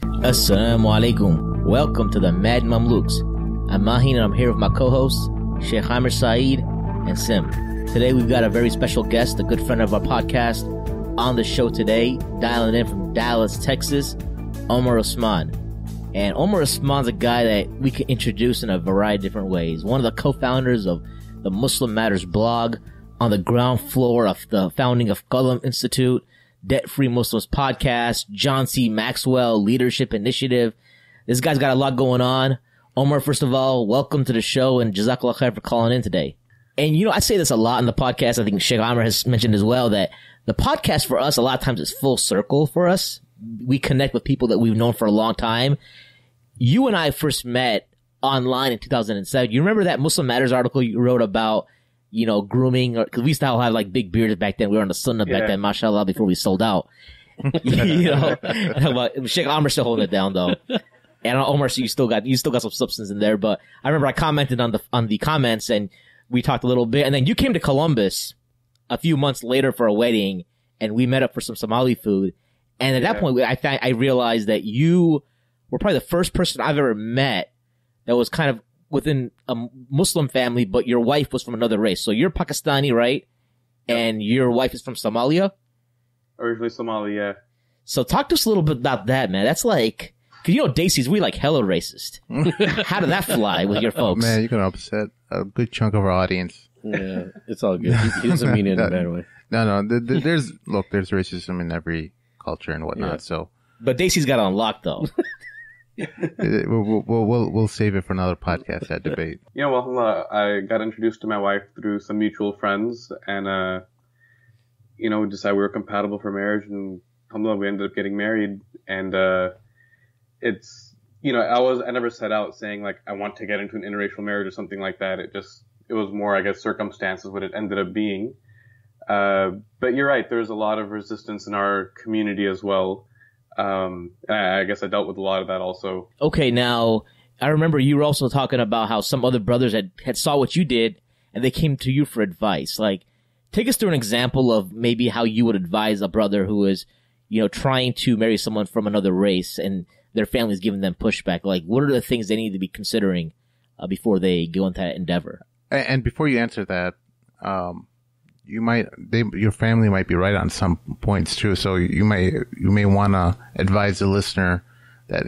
Assalamu alaikum. Welcome to the Mad Mamluks. I'm Mahin and I'm here with my co-hosts, Sheikh Amir Saeed and Sim. Today we've got a very special guest, a good friend of our podcast, on the show today, dialing in from Dallas, Texas, Omar Usman. And Omar Usman's a guy that we can introduce in a variety of different ways. One of the co-founders of the MuslimMatters blog, on the ground floor of the founding of Qalam Institute, Debt-Free Muslims podcast, John C. Maxwell Leadership Initiative. This guy's got a lot going on. Omar, first of all, welcome to the show and Jazakallah khair for calling in today. And I say this a lot in the podcast. I think Sheikh Amr has mentioned as well that the podcast for us, a lot of times is full circle for us. We connect with people that we've known for a long time. You and I first met online in 2007. You remember that Muslim Matters article you wrote about grooming, because we used to have like big beards back then. We were on the sunnah back then, mashallah, before we sold out. Sheikh Amr still holding it down though. And Omar, so you still got some substance in there. But I remember I commented on the comments and we talked a little bit. And then you came to Columbus a few months later for a wedding and we met up for some Somali food. And at that point, I realized that you were probably the first person I've ever met that was kind of within a Muslim family, but your wife was from another race. So you're Pakistani, right? Yep. And your wife is from Somalia? Originally Somali, yeah. So talk to us a little bit about that, man. That's like, because Dacey's, we like hella racist. How did that fly with your folks? Man, you're going to upset a good chunk of our audience. Yeah, it's all good. He doesn't mean it in a bad way. No. There's racism in every culture and whatnot, so. But Dacey's got it on lock, though. We'll save it for another podcast, that debate. I got introduced to my wife through some mutual friends, and we decided we were compatible for marriage, and alhamdulillah, we ended up getting married. And it's I never set out saying like I want to get into an interracial marriage or something like that. It was more, I guess, circumstances what it ended up being. But you're right, there's a lot of resistance in our community as well. I guess I dealt with a lot of that also. Okay, now, I remember you were also talking about how some other brothers had saw what you did, and they came to you for advice. Like, take us through an example of maybe how you would advise a brother who is, trying to marry someone from another race, and their family's giving them pushback. Like, what are the things they need to be considering before they go into that endeavor? And before you answer that, your family might be right on some points too. So you may want to advise the listener that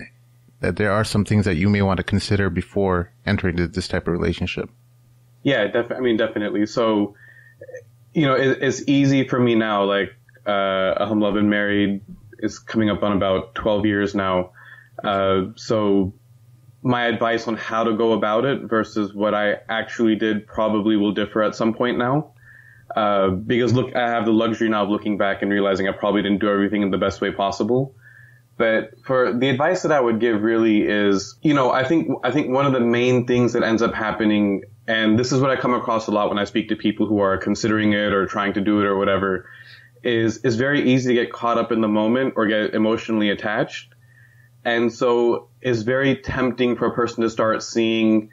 there are some things that you may want to consider before entering this type of relationship. Yeah, definitely. So, it's easy for me now. Like, alhamdulillah, I've been married. It's coming up on about 12 years now. So my advice on how to go about it versus what I actually did probably will differ at some point now. Because I have the luxury now of looking back and realizing I probably didn't do everything in the best way possible. But for the advice that I would give really is, I think one of the main things that ends up happening, and this is what I come across a lot when I speak to people who are considering it or trying to do it or whatever, is very easy to get caught up in the moment or get emotionally attached. And so it's very tempting for a person to start seeing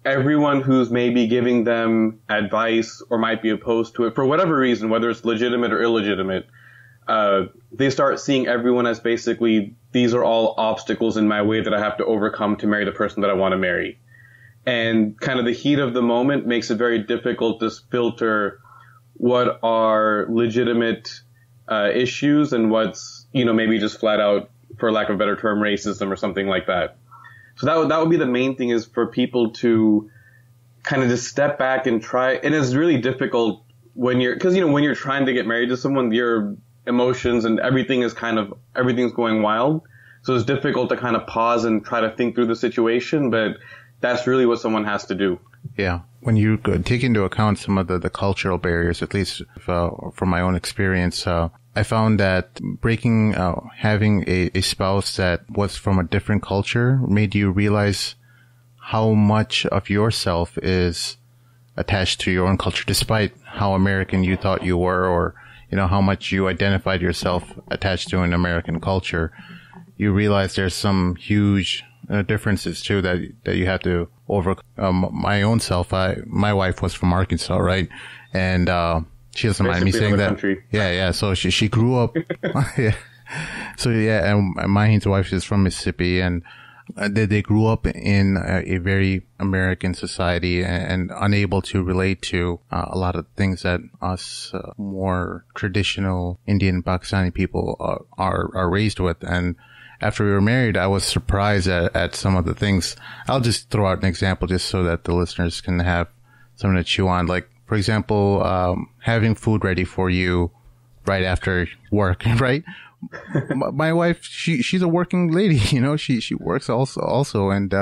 everyone who's maybe giving them advice or might be opposed to it for whatever reason, whether it's legitimate or illegitimate, they start seeing everyone as basically, these are all obstacles in my way that I have to overcome to marry the person that I want to marry. And kind of the heat of the moment makes it very difficult to filter what are legitimate issues and what's, maybe just flat out, for lack of a better term, racism or something like that. So that would be the main thing, is for people to kind of just step back and try. And it's really difficult when you're trying to get married to someone, your emotions and everything's going wild. So it's difficult to kind of pause and try to think through the situation, but that's really what someone has to do. Yeah. When you take into account some of the cultural barriers, at least from my own experience, I found that having a spouse that was from a different culture made you realize how much of yourself is attached to your own culture, despite how American you thought you were, or, how much you identified yourself attached to an American culture. You realize there's some huge differences too that you have to overcome. My own self, my wife was from Arkansas, right? And, she doesn't mind me saying that. Country. Yeah. So she grew up, So yeah, and Mahin's wife is from Mississippi, and they grew up in a very American society and unable to relate to a lot of things that us more traditional Indian Pakistani people are raised with. And after we were married, I was surprised at some of the things. I'll just throw out an example just so that the listeners can have something to chew on. Like, for example, having food ready for you right after work, right? My wife, she's a working lady, you know, she works also. And,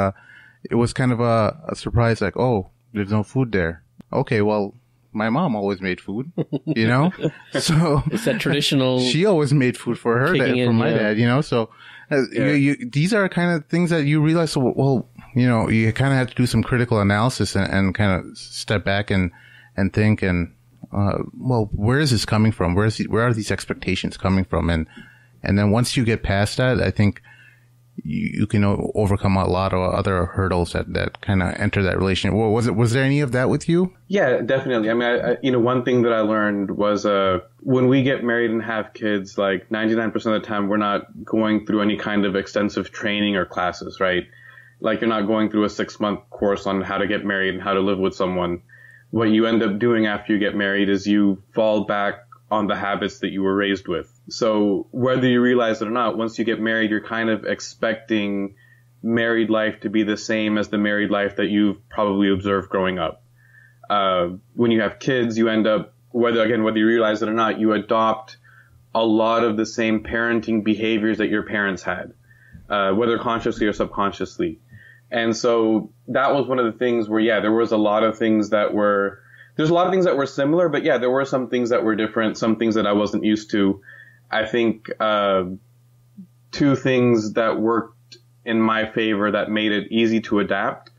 it was kind of a surprise, like, oh, there's no food there. Okay, well, my mom always made food, you know, so it's that traditional. She always made food for her dad, for my dad, you know, so these are kind of things that you realize, well, you know, you kind of have to do some critical analysis and kind of step back and think well, where is this coming from? Where are these expectations coming from? And then once you get past that, I think you can overcome a lot of other hurdles that kind of enter that relationship. Well, was there any of that with you? Yeah, definitely. I mean, I one thing that I learned was, when we get married and have kids, like 99% of the time, we're not going through any kind of extensive training or classes, right? Like, you're not going through a 6-month course on how to get married and how to live with someone. What you end up doing after you get married is you fall back on the habits that you were raised with. So whether you realize it or not, once you get married, you're kind of expecting married life to be the same as the married life that you've probably observed growing up. When you have kids, you end up, whether you realize it or not, you adopt a lot of the same parenting behaviors that your parents had, whether consciously or subconsciously. And so that was one of the things where, there was a lot of things that were, there's a lot of things that were similar, but there were some things that were different, some things that I wasn't used to. I think, 2 things that worked in my favor that made it easy to adapt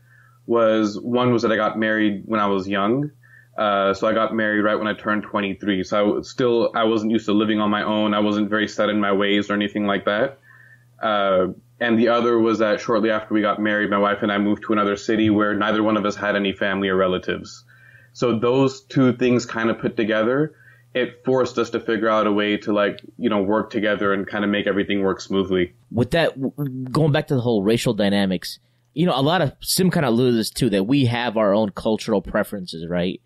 one was that I got married when I was young. So I got married right when I turned 23. So I wasn't used to living on my own. I wasn't very set in my ways or anything like that. And the other was that shortly after we got married, my wife and I moved to another city where neither one of us had any family or relatives. So those 2 things kind of put together, it forced us to figure out a way to work together and kind of make everything work smoothly. With that, going back to the whole racial dynamics, a lot of Sim kind of alluded too, that we have our own cultural preferences, right?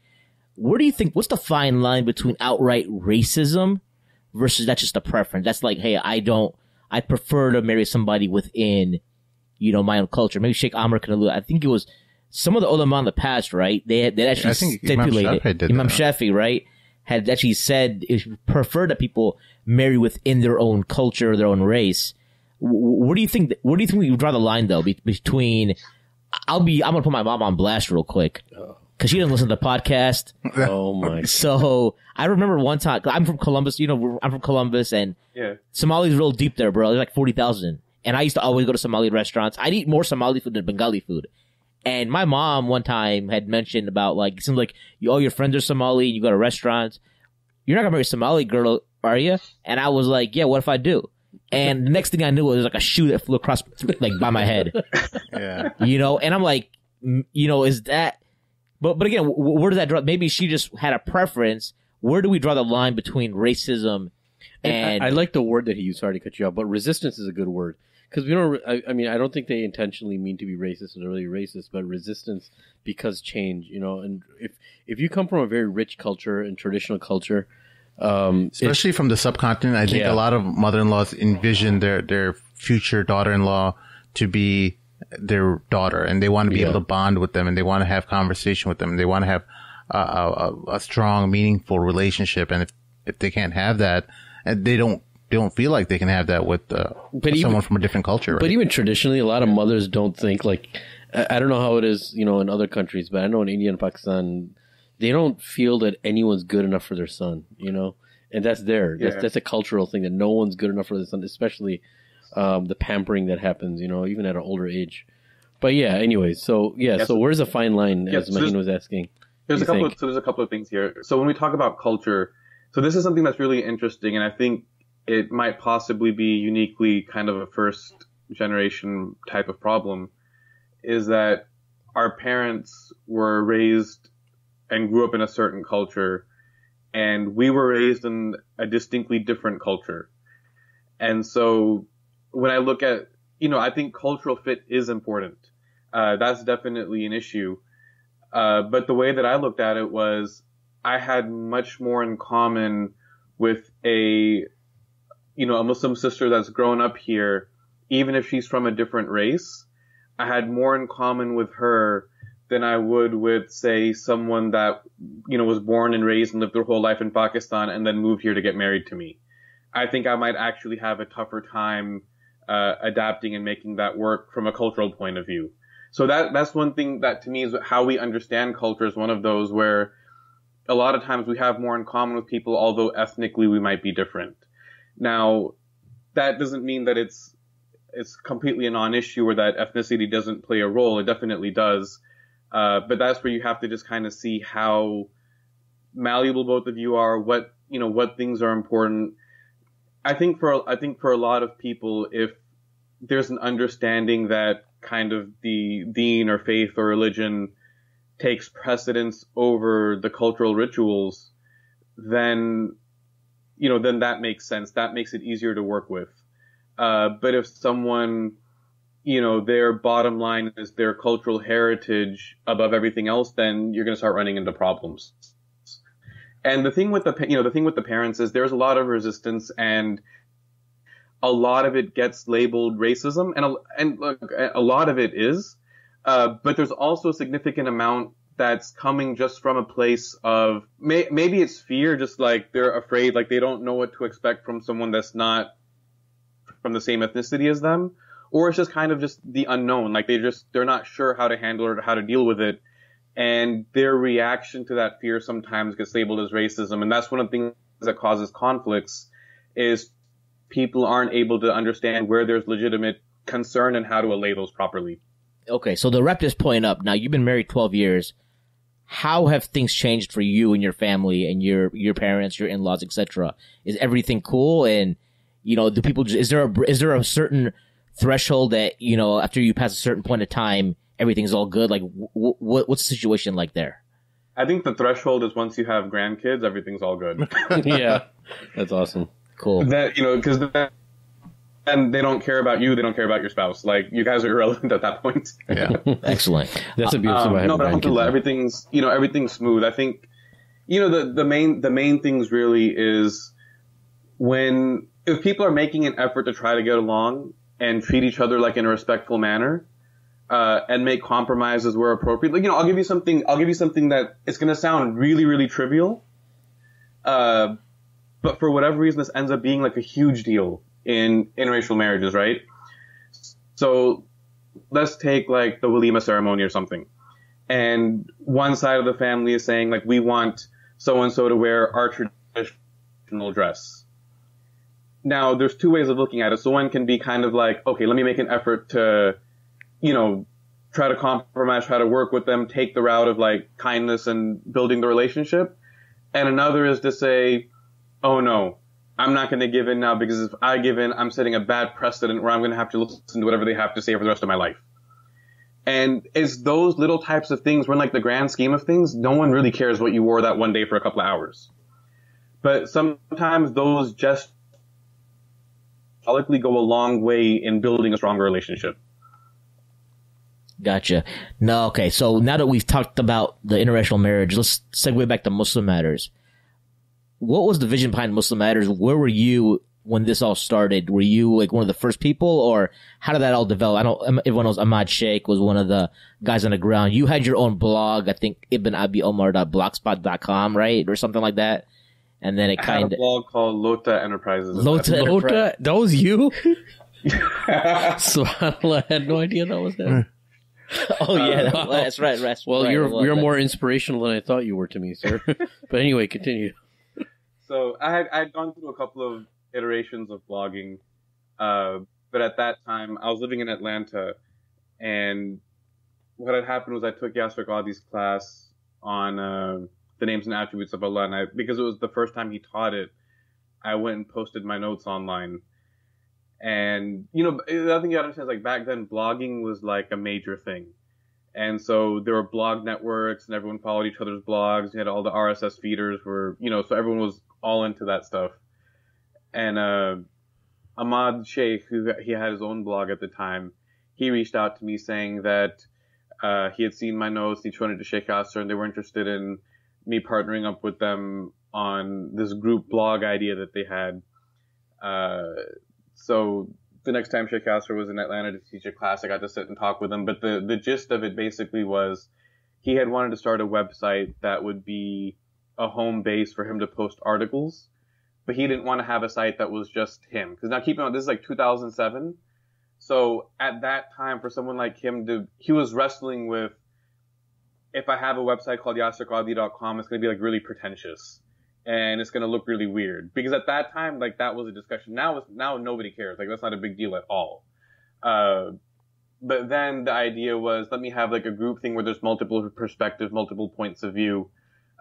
Where do you think, what's the fine line between outright racism versus that's just a preference? That's like, hey, I prefer to marry somebody within, my own culture. Maybe Sheikh Amr can allude. I think it was some of the ulama in the past, right? They actually stipulated. Imam Shafi, right? Had actually said it preferred that people marry within their own culture, their own race. Where do you think we draw the line though between? I'm gonna put my mom on blast real quick because she doesn't listen to the podcast. Oh my! So I remember one time, I'm from Columbus. I'm from Columbus, and Somali's real deep there, bro. There's like 40,000, and I used to always go to Somali restaurants. I'd eat more Somali food than Bengali food. And my mom one time had mentioned about it seems like all your friends are Somali and you go to restaurants. You're not gonna marry a Somali girl, are you? And I was like, yeah, what if I do? And the next thing I knew was like a shoe that flew across by my head. Yeah. And I'm like, is that? But again, where does that draw? Maybe she just had a preference. Where do we draw the line between racism and? I like the word that he used. Sorry to cut you off, but resistance is a good word. Because we don't, I don't think they intentionally mean to be racist or really racist, but resistance because change, and if you come from a very rich culture and traditional culture, especially from the subcontinent, I think a lot of mother-in-laws envision their future daughter-in-law to be their daughter, and they want to be able to bond with them, and they want to have conversation with them, and they want to have a strong, meaningful relationship, and if they can't have that, and they don't feel like they can have that with someone from a different culture. Right? But even traditionally, a lot of mothers don't think I don't know how it is, in other countries, but I know in India and Pakistan, they don't feel that anyone's good enough for their son, and that's there. That's a cultural thing that no one's good enough for their son, especially the pampering that happens, even at an older age. But anyways, so where's the fine line, as Mahin was asking? There's a couple of things here. So when we talk about culture, so this is something that's really interesting, and I think it might possibly be uniquely kind of a first generation type of problem, is that our parents were raised and grew up in a certain culture, and we were raised in a distinctly different culture. And so when I look at, I think cultural fit is important. That's definitely an issue. But the way that I looked at it was I had much more in common with a Muslim sister that's grown up here, even if she's from a different race. I had more in common with her than I would with, say, someone that, was born and raised and lived their whole life in Pakistan and then moved here to get married to me. I think I might actually have a tougher time adapting and making that work from a cultural point of view. So that's one thing that to me is how we understand culture is one of those where a lot of times we have more in common with people, although ethnically we might be different. Now, that doesn't mean that it's completely a non-issue or that ethnicity doesn't play a role. It definitely does. But that's where you have to just kind of see how malleable both of you are, what things are important. I think for a lot of people, if there's an understanding that kind of the deen or faith or religion takes precedence over the cultural rituals, then that makes sense. That makes it easier to work with. But if someone, their bottom line is their cultural heritage above everything else, then you're going to start running into problems. And the thing with the parents is there's a lot of resistance, and a lot of it gets labeled racism, and look, a lot of it is, but there's also a significant amount that's coming just from a place of maybe it's fear, just like they're afraid, like they don't know what to expect from someone that's not from the same ethnicity as them, or it's just kind of just the unknown, like they're not sure how to handle it or how to deal with it. And their reaction to that fear sometimes gets labeled as racism. And that's one of the things that causes conflicts is people aren't able to understand where there's legitimate concern and how to allay those properly. Okay, so to wrap this point up, now you've been married 12 years. How have things changed for you and your family and your parents, your in-laws, etc.? Is everything cool? And, do people, is there a certain threshold that, after you pass a certain point of time, everything's all good? Like, what's the situation like there? I think the threshold is once you have grandkids, everything's all good. Yeah, that's awesome. Cool. That, because then they don't care about you, they don't care about your spouse. Like, you guys are irrelevant at that point. Yeah. Excellent. That's a beautiful No, but alhamdulillah, everything's smooth. I think, the main things really is if people are making an effort to try to get along and treat each other like in a respectful manner, and make compromises where appropriate. Like, I'll give you something that it's going to sound really, really trivial. But for whatever reason, this ends up being like a huge deal in interracial marriages, right? So let's take like the walima ceremony or something. And one side of the family is saying like, we want so-and-so to wear our traditional dress. Now, there's two ways of looking at it. So one can be kind of like, okay, let me make an effort to, try to compromise, try to work with them, take the route of like kindness and building the relationship. And another is to say, oh no, I'm not going to give in now, because if I give in, I'm setting a bad precedent where I'm going to have to listen to whatever they have to say for the rest of my life. And it's those little types of things where in like the grand scheme of things, no one really cares what you wore that one day for a couple of hours. But sometimes those just go a long way in building a stronger relationship. Gotcha. No, okay. So now that we've talked about the interracial marriage, let's segue back to Muslim What was the vision behind MuslimMatters? Where were you when this all started? Were you like one of the first people, or how did that all develop? I know everyone knows Ahmad Sheikh was one of the guys on the ground. You had your own blog, I think ibnabiomar.blogspot.com, right? Or something like that. And then it kind of... I had a blog called Lota Enterprises. Lota? That was you? SubhanAllah, I had no idea that was him. Oh yeah, that's right. Well, right, you're more inspirational than I thought you were to me, sir. But anyway, continue. So I'd gone through a couple of iterations of blogging, but at that time I was living in Atlanta, and what had happened was I took Yasser Qadhi's class on the names and attributes of Allah, and because it was the first time he taught it, I went and posted my notes online. And, the other thing you understand is like back then blogging was like a major thing. And so there were blog networks and everyone followed each other's blogs. You had all the RSS feeders so everyone was all into that stuff. And, Ahmad Sheikh, he had his own blog at the time, he reached out to me saying that he had seen my notes, he showed it to Sheikh Yasser, and they were interested in me partnering up with them on this group blog idea that they had. So the next time Sheikh Yasser was in Atlanta to teach a class, I got to sit and talk with him. But the gist of it basically was he had wanted to start a website that would be a home base for him to post articles, but he didn't want to have a site that was just him. Because now keep in mind, this is like 2007. So at that time, for someone like him, he was wrestling with, if I have a website called yasserqadi.com, it's going to be like really pretentious. And it's going to look really weird. Because at that time, like, that was a discussion. Now nobody cares. Like, that's not a big deal at all. But then the idea was, let me have like a group thing where there's multiple perspectives, multiple points of view.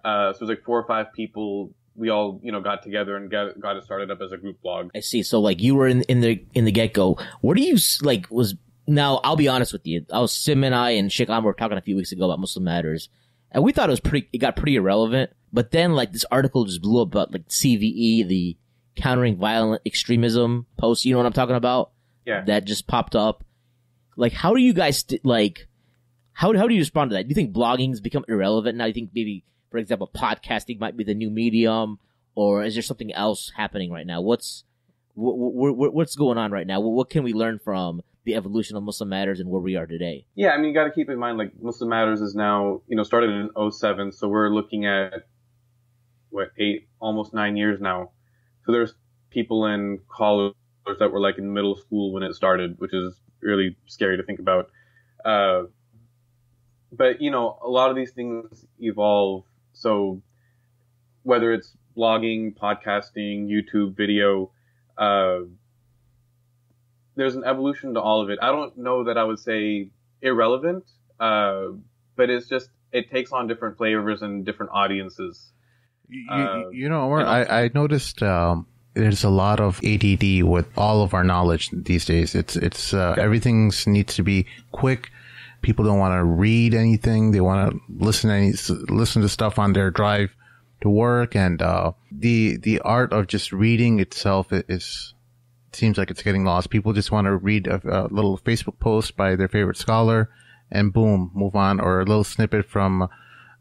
So it was like 4 or 5 people. We all, got together and got it started up as a group blog. I see. So like you were in the get-go. What do you like now, I'll be honest with you. Sim and I and Sheikh Amr were talking a few weeks ago about MuslimMatters. And we thought it got pretty irrelevant. But then like this article just blew up about like CVE, the countering violent extremism post. You know what I'm talking about? Yeah. That just popped up. Like, how do you guys how do you respond to that? Do you think blogging has become irrelevant now? Do you think maybe, for example, podcasting might be the new medium, or is there something else happening right now? What's going on right now? What can we learn from the evolution of MuslimMatters and where we are today? Yeah, I mean, you got to keep in mind, like, MuslimMatters is now, started in 2007, so we're looking at, 8, almost 9 years now. So there's people in college that were, like, in middle school when it started, which is really scary to think about. But, a lot of these things evolve. So whether it's blogging, podcasting, YouTube, video, there's an evolution to all of it. I don't know that I would say irrelevant, but it's just, it takes on different flavors and different audiences. Omar, I noticed there's a lot of ADD with all of our knowledge these days. It's everything needs to be quick. People don't want to read anything. They want to listen to stuff on their drive to work. And the art of just reading itself seems like it's getting lost. People just want to read a little Facebook post by their favorite scholar and boom, move on, or a little snippet from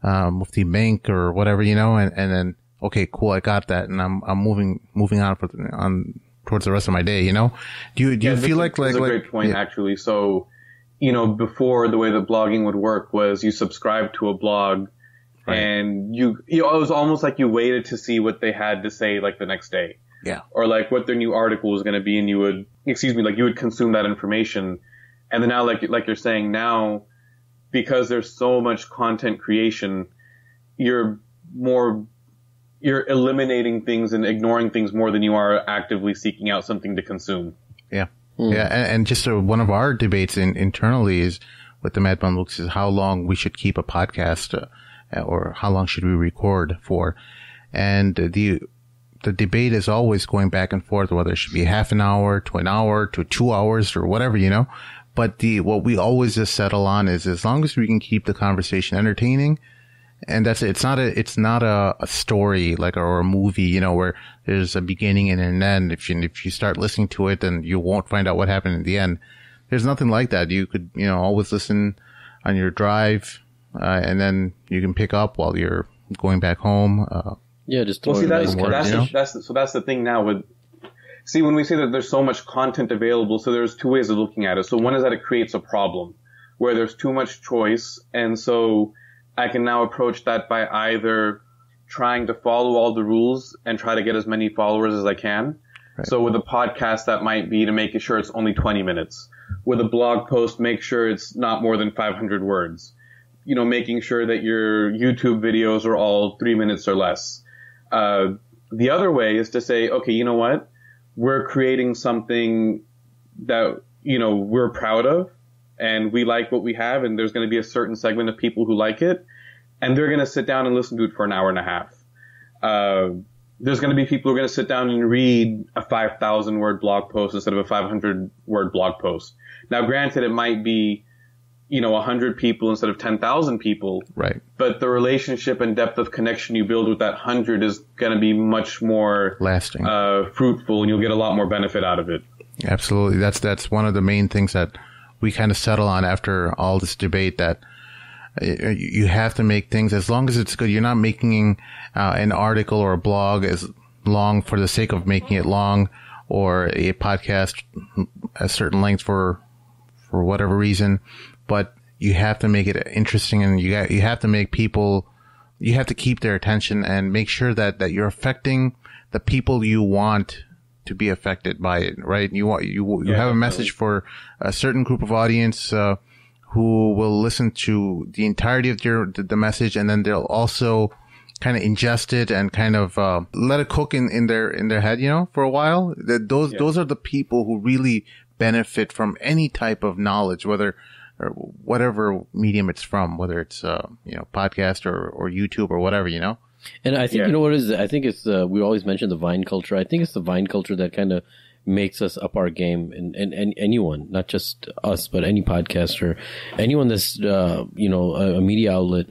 Mufti Bank or whatever, and then, okay, cool, I got that, and I'm moving on towards the rest of my day, Do you feel like that's a great point, actually. So, before, the way that blogging would work was you subscribed to a blog, right, and it was almost like you waited to see what they had to say, like, the next day. Yeah. Or like what their new article was going to be, and you would consume that information. And then now, like you're saying now, because there's so much content creation, you're eliminating things and ignoring things more than you are actively seeking out something to consume. Yeah. Yeah. And just one of our debates internally is with the Mad Mamluks is how long we should keep a podcast, or how long should we record for. And the debate is always going back and forth, whether it should be half an hour to an hour to 2 hours or whatever, But what we always just settle on is as long as we can keep the conversation entertaining, and that's it. It's not a story or a movie, where there's a beginning and an end. If you start listening to it, then you won't find out what happened in the end. There's nothing like that. You could, always listen on your drive, and then you can pick up while you're going back home. Yeah, just that's the thing now with. See, when we say that there's so much content available, so there's 2 ways of looking at it. So one is that it creates a problem where there's too much choice. And so I can now approach that by either trying to follow all the rules and try to get as many followers as I can. Right. So with a podcast, that might be to make sure it's only 20 minutes. With a blog post, make sure it's not more than 500 words. Making sure that your YouTube videos are all 3 minutes or less. The other way is to say, okay, you know what? We're creating something that, we're proud of and we like what we have, and there's going to be a certain segment of people who like it, and they're going to sit down and listen to it for an hour and a half. There's going to be people who are going to sit down and read a 5,000 word blog post instead of a 500 word blog post. Now, granted, it might be 100 people instead of 10,000 people. Right. But the relationship and depth of connection you build with that 100 is going to be much more lasting, fruitful, and you'll get a lot more benefit out of it. Absolutely. That's one of the main things that we kind of settle on after all this debate, that you have to make things, as long as it's good. You're not making an article or a blog as long for the sake of making it long, or a podcast a certain length for whatever reason, but you have to make it interesting, and you have to make people, you have to keep their attention and make sure that you're affecting the people you want to be affected by it, right? You have a message for a certain group of audience who will listen to the entirety of the message, and then they'll also kind of ingest it and kind of let it cook in their head, for a while. Those are the people who really benefit from any type of knowledge, whether or whatever medium it's from, whether it's podcast or YouTube or whatever, And I think, you know what it is? I think it's, we always mention the Vine culture. I think it's the Vine culture that kind of makes us up our game, and anyone, not just us, but any podcaster, anyone that's, a media outlet,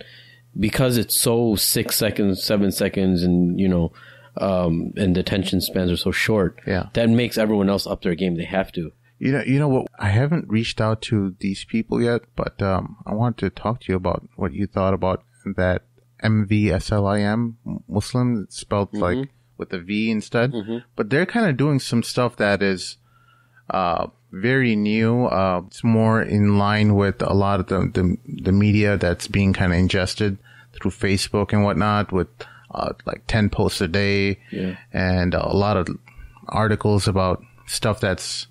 because it's so 6 seconds, 7 seconds, and, and the attention spans are so short. Yeah. That makes everyone else up their game. They have to. You know what? I haven't reached out to these people yet, but I want to talk to you about what you thought about that MVSLIM, Muslim, it's spelled like with a V instead. But they're kind of doing some stuff that is very new. It's more in line with a lot of the media that's being kind of ingested through Facebook and whatnot, with like 10 posts a day, and a lot of articles about stuff that's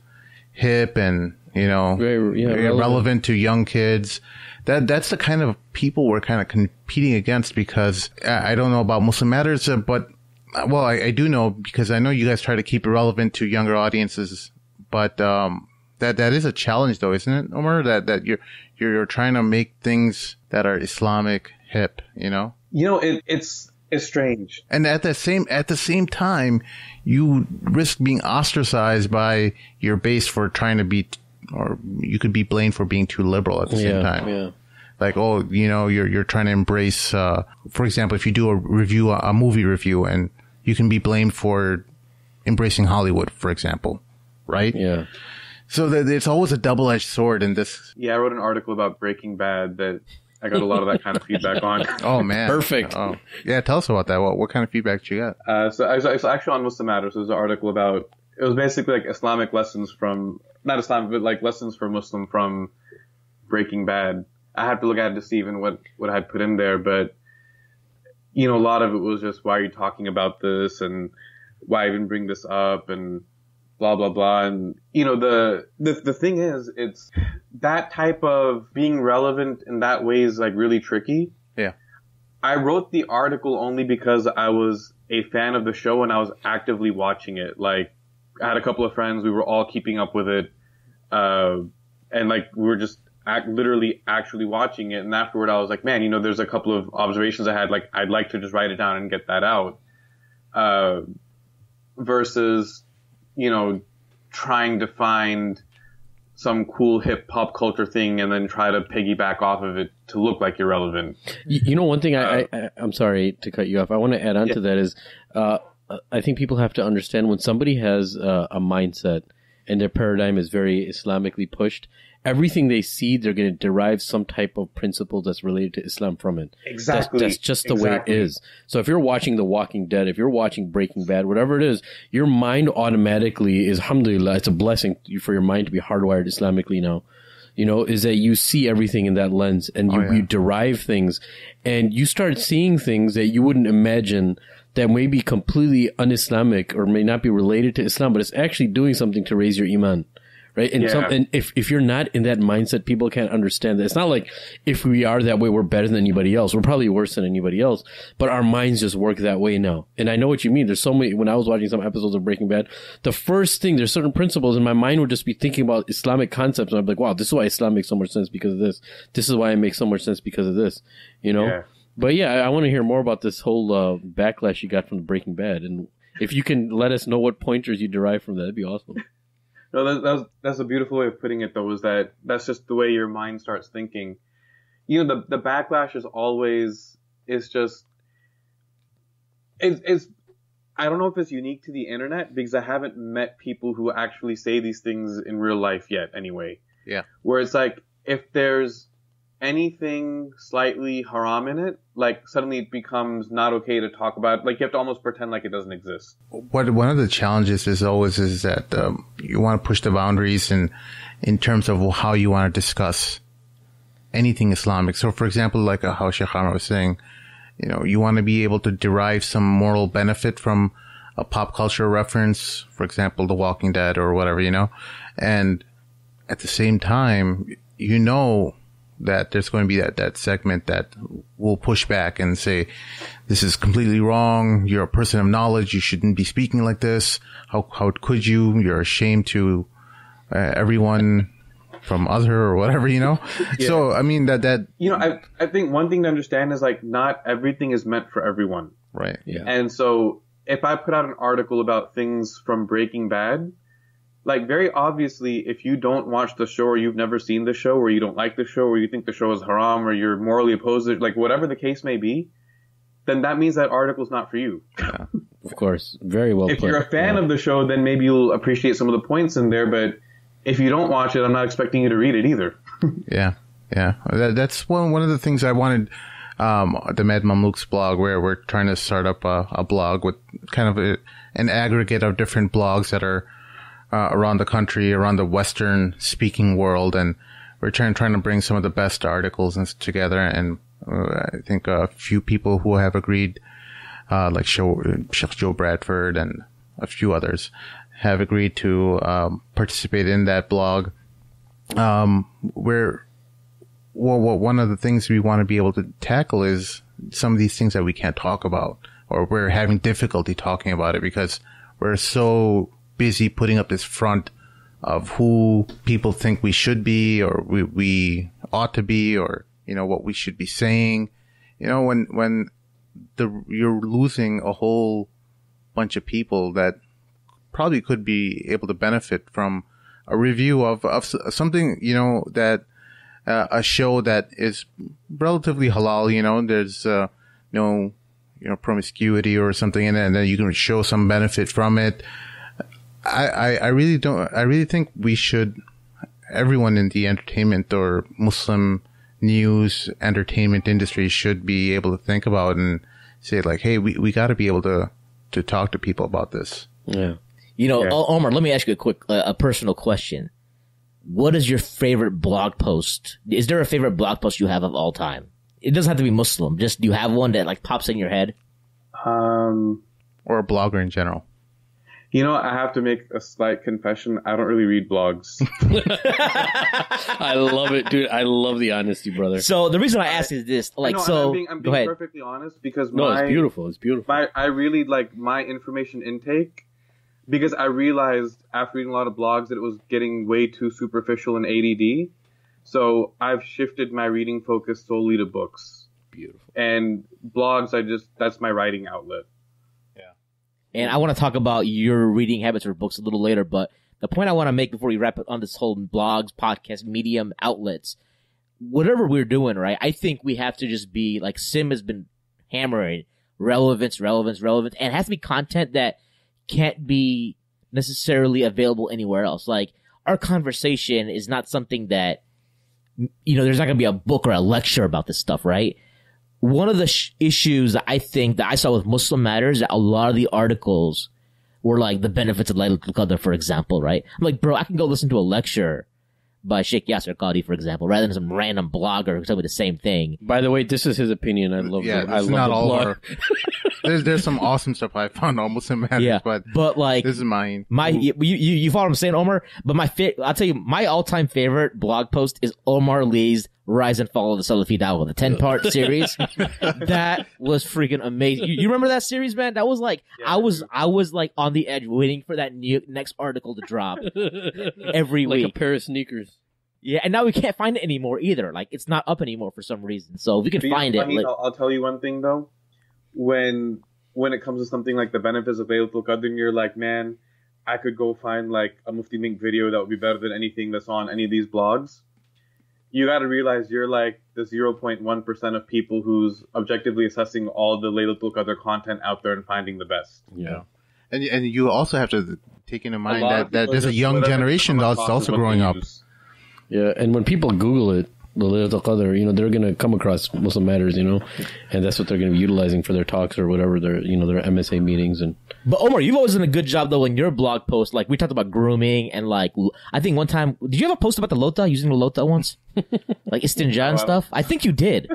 hip and very relevant to young kids. That's the kind of people we're kind of competing against, because I don't know about MuslimMatters, but I do know, because I know you guys try to keep it relevant to younger audiences. But that is a challenge, though, isn't it, Omar? That you're trying to make things that are Islamic hip, It's strange. And at the same time, you risk being ostracized by your base for trying to be, or you could be blamed for being too liberal at the same time. Yeah. Like, you're trying to embrace, for example, if you do a movie review, and you can be blamed for embracing Hollywood, for example, right? Yeah. So it's always a double-edged sword in this. Yeah, I wrote an article about Breaking Bad that I got a lot of that kind of feedback on. Oh, man. Perfect. Oh. Yeah, tell us about that. What kind of feedback did you get? So I was actually on MuslimMatters. There was an article about, it was basically like Islamic lessons from, not Islamic, but like lessons for Muslim from Breaking Bad. I had to look at it to see even what I had put in there, but, a lot of it was just, why are you talking about this, and why even bring this up, and blah, blah, blah. And, the thing is, it's that type of being relevant in that way is like really tricky. Yeah. I wrote the article only because I was a fan of the show and I was actively watching it. Like, I had a couple of friends, we were all keeping up with it. And like, we were just literally actually watching it. And afterward, I was like, man, there's a couple of observations I had, like, I'd like to just write it down and get that out. Versus, trying to find some cool hip pop culture thing and then try to piggyback off of it to look like you're relevant. One thing I'm sorry to cut you off. I want to add on to that is, I think people have to understand, when somebody has a mindset and their paradigm is very Islamically pushed, everything they see, they're going to derive some type of principle that's related to Islam from it. Exactly. That's just the way it is. So if you're watching The Walking Dead, if you're watching Breaking Bad, whatever it is, your mind automatically is, alhamdulillah, it's a blessing for your mind to be hardwired Islamically now. Is that you see everything in that lens, and you derive things, and you start seeing things that you wouldn't imagine that may be completely un-Islamic or may not be related to Islam, but it's actually doing something to raise your iman. Right. And, and if you're not in that mindset, people can't understand that. It's not like if we are that way, we're better than anybody else. We're probably worse than anybody else, but our minds just work that way now. And I know what you mean. There's so many, when I was watching some episodes of Breaking Bad, the first thing, there's certain principles, and my mind would just be thinking about Islamic concepts. And I'm like, wow, this is why Islam makes so much sense because of this. This is why it makes so much sense because of this, Yeah. But yeah, I want to hear more about this whole backlash you got from Breaking Bad. And if you can let us know what pointers you derive from that, that'd be awesome. No, that's a beautiful way of putting it, though, is that's just the way your mind starts thinking. You know, the backlash is always, it's just, it's, I don't know if it's unique to the internet because I haven't met people who actually say these things in real life yet anyway. Yeah. Where it's like, if there's anything slightly haram in it, like suddenly it becomes not okay to talk about. Like you have to almost pretend like it doesn't exist. One of the challenges is that you want to push the boundaries in terms of how you want to discuss anything Islamic. So, for example, like how Sheikh Omar was saying, you know, you want to be able to derive some moral benefit from a pop culture reference, for example, The Walking Dead or whatever, you know, and at the same time, you know that there's going to be that segment that will push back and say, this is completely wrong. You're a person of knowledge. You shouldn't be speaking like this. How could you? You're ashamed to everyone from other or whatever, you know? Yeah. So, I mean, that... You know, I think one thing to understand is, like, not everything is meant for everyone. Right. Yeah. And so, if I put out an article about things from Breaking Bad, like, very obviously, if you don't watch the show or you've never seen the show or you don't like the show or you think the show is haram or you're morally opposed to it, like, whatever the case may be, then that means that article is not for you. Yeah. Of course. Very well If put. you're a fan of the show, then maybe you'll appreciate some of the points in there, but if you don't watch it, I'm not expecting you to read it either. Yeah. That's one of the things I wanted, the Mad Mamluks blog, where we're trying to start up a blog with kind of an aggregate of different blogs that are around the country, around the Western speaking world. And we're trying to bring some of the best articles together. And I think a few people who have agreed, like Sheikh Joe Bradford and a few others, have agreed to participate in that blog. One of the things we want to be able to tackle is some of these things that we can't talk about, or we're having difficulty talking about it because we're so busy putting up this front of who people think we should be, or we ought to be, or, you know, what we should be saying. You know, when you're losing a whole bunch of people that probably could be able to benefit from a review of something, you know, that a show that is relatively halal, you know, there's no, you know, promiscuity or something in it, and then you can show some benefit from it. I really think we should, everyone in the entertainment or Muslim news entertainment industry should be able to think about and say, like, hey, we got to be able to talk to people about this. Yeah. You know, Omar, let me ask you a personal question. What is your favorite blog post? Is there a favorite blog post you have of all time? It doesn't have to be Muslim. Just, do you have one that, like, pops in your head? Or a blogger in general. You know, I have to make a slight confession. I don't really read blogs. I love it, dude. I love the honesty, brother. So the reason I asked is this, like, I'm being perfectly honest because it's beautiful. It's beautiful. I really like my information intake. Because I realized after reading a lot of blogs that it was getting way too superficial and ADD. So I've shifted my reading focus solely to books. Beautiful. And blogs, that's my writing outlet. Yeah. And I want to talk about your reading habits or books a little later, but the point I want to make before we wrap up on this whole blogs, podcast, medium outlets, whatever we're doing, right? I think we have to just be, like Sim has been hammering, relevance, and it has to be content that can't be necessarily available anywhere else. Like, our conversation is not something that, you know, there's not going to be a book or a lecture about this stuff, right? One of the issues that I think that I saw with MuslimMatters, that a lot of the articles were like the benefits of Laylatul Qadr, for example, right? I'm like, bro, I can go listen to a lecture by Sheikh Yasser Qadi, for example, rather than some random blogger who told me the same thing. By the way, this is his opinion. I love I love not the all blog. There's some awesome stuff I found on MuslimMatters, but like, this is mine. You follow what I'm saying, Omar? But I'll tell you, my all-time favorite blog post is Omar Lee's Rise and Fall of the Salafi Dawah, the 10-part series. That was freaking amazing. You remember that series, man? That was like, I was like on the edge waiting for that next article to drop every week. Like a pair of sneakers. Yeah, and now we can't find it anymore either. Like, it's not up anymore for some reason. So if we can find it. I'll tell you one thing though. When it comes to something like the benefits of Laylatul Qadr, and you're like, man, I could go find like a Mufti Mink video that would be better than anything that's on any of these blogs. You got to realize you're like the 0.1% of people who's objectively assessing all the Laylatul Qadr content out there and finding the best. Yeah. And you also have to take into mind that there's a young generation that's also growing up. Yeah, and when people Google it, the Laylatul Qadr, they're going to come across Muslim Matters, and that's what they're going to be utilizing for their talks or whatever, their MSA meetings. But Omar, you've always done a good job though in your blog post. Like we talked about grooming and like I think one time, did you have a post about the lota, using the lota once, like istinja and stuff? I think you did.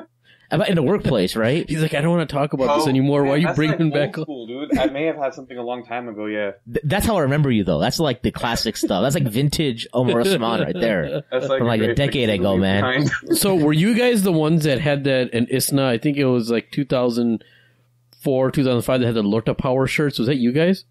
About in the workplace, right? He's like, I don't want to talk about this anymore. Why are you bringing like back? School, dude. I may have had something a long time ago. Yeah, that's how I remember you, though. That's like the classic stuff. That's like vintage Omar Usman right there. That's like from like a decade ago, man. So were you guys the ones that had that in ISNA? I think it was like 2004, 2005 that had the Lorta Power shirts. Was that you guys?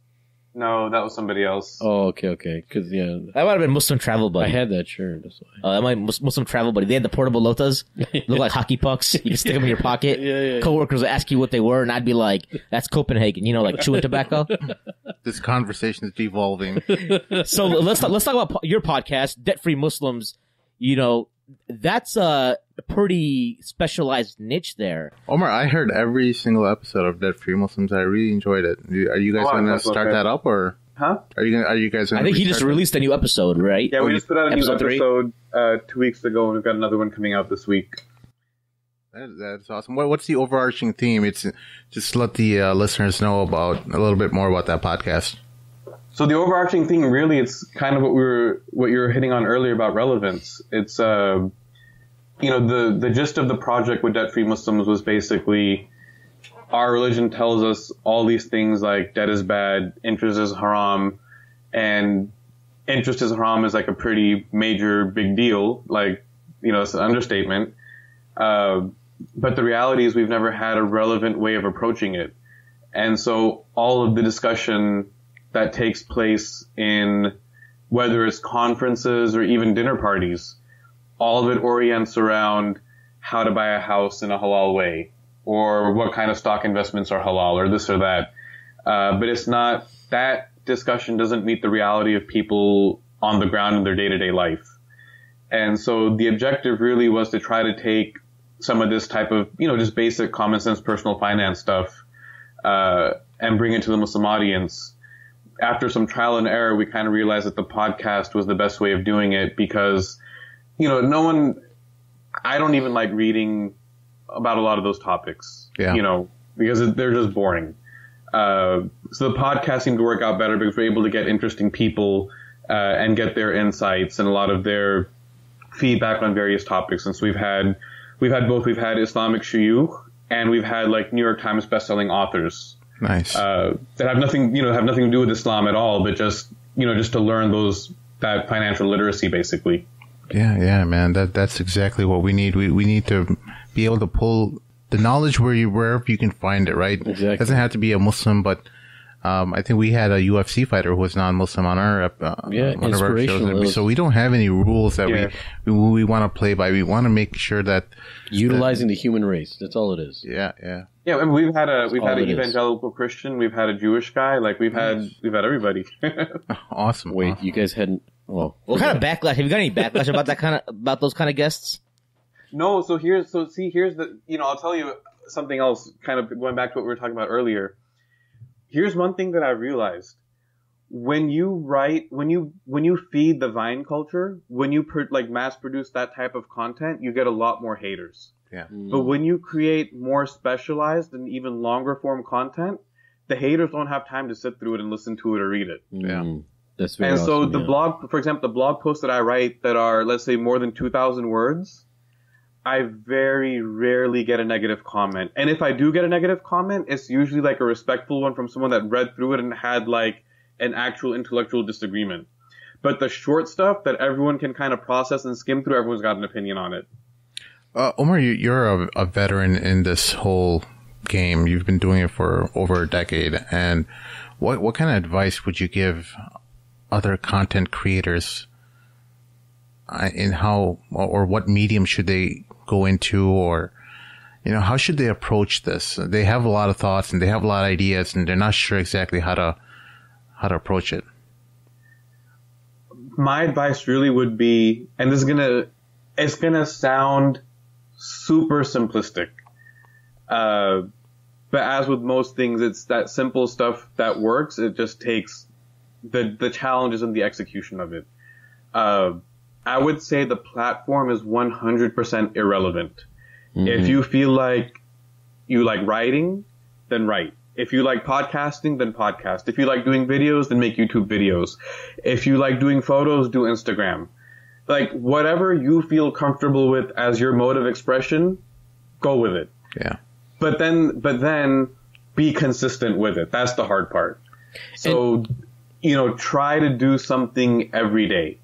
No, that was somebody else. Oh, okay. Because that might have been Muslim Travel Buddy. I had that shirt. That's why. That might Muslim Travel Buddy. They had the portable lotas, look like hockey pucks. You can stick them in your pocket. Yeah. Coworkers would ask you what they were, and I'd be like, "That's Copenhagen," like chewing tobacco. This conversation is devolving. So let's talk about your podcast, Debt Free Muslims. That's a pretty specialized niche there. Omar, I heard every single episode of Debt Free Muslims. I really enjoyed it. Are you guys going to start that up, or huh? Are you guys? I think he just released a new episode, right? Yeah, we just put out a new episode 2 weeks ago, and we've got another one coming out this week. That's awesome. What's the overarching theme? It's just let the listeners know about a little bit more about that podcast. So the overarching theme, really, it's kind of what you were hitting on earlier about relevance. It's the gist of the project with Debt Free Muslims was basically our religion tells us all these things like debt is bad, interest is haram, and interest is haram is like a pretty major big deal. Like, it's an understatement. But the reality is we've never had a relevant way of approaching it. And so all of the discussion that takes place in whether it's conferences or even dinner parties, all of it orients around how to buy a house in a halal way, or what kind of stock investments are halal, or this or that. But it's not, that discussion doesn't meet the reality of people on the ground in their day-to-day life. And so the objective really was to try to take some of this type of, just basic common sense personal finance stuff, and bring it to the Muslim audience. After some trial and error, we kind of realized that the podcast was the best way of doing it because, I don't even like reading about a lot of those topics, because they're just boring. So the podcast seemed to work out better because we're able to get interesting people, and get their insights and a lot of their feedback on various topics. And so we've had both. We've had Islamic shuyukh and we've had like New York Times bestselling authors. Nice. That have nothing to do with Islam at all, but just to learn that financial literacy, basically. Yeah, man. That's exactly what we need. We need to be able to pull the knowledge wherever you can find it, right? Exactly. It doesn't have to be a Muslim, but I think we had a UFC fighter who was non-Muslim on our one of our shows. So we don't have any rules that we want to play by. We want to make sure that utilizing the human race. That's all it is. Yeah. Yeah, and we've had an evangelical Christian, we've had a Jewish guy, like we've had everybody. Awesome. Wait, you guys hadn't? Oh, what kind of backlash? Have you got any backlash about those kind of guests? No. So here's the I'll tell you something else. Kind of going back to what we were talking about earlier. Here's one thing that I realized: when you feed the Vine culture, when you mass produce that type of content, you get a lot more haters. Yeah. But when you create more specialized and even longer form content, the haters don't have time to sit through it and listen to it or read it. Yeah. That's very And awesome, so the blog, for example, the blog posts that I write that are, let's say, more than 2,000 words, I very rarely get a negative comment. And if I do get a negative comment, it's usually like a respectful one from someone that read through it and had like an actual intellectual disagreement. But the short stuff that everyone can kind of process and skim through, everyone's got an opinion on it. Omar, you're a veteran in this whole game. You've been doing it for over a decade. And what kind of advice would you give other content creators in how or what medium should they go into, or how should they approach this? They have a lot of thoughts and they have a lot of ideas and they're not sure exactly how to approach it. my advice really would be, and it's gonna sound super simplistic. But as with most things, it's that simple stuff that works. It just takes the challenges and the execution of it. I would say the platform is 100% irrelevant. Mm-hmm. If you feel like you like writing, then write. If you like podcasting, then podcast. If you like doing videos, then make YouTube videos. If you like doing photos, do Instagram. Like, whatever you feel comfortable with as your mode of expression, go with it. Yeah. But then be consistent with it. That's the hard part. So, try to do something every day.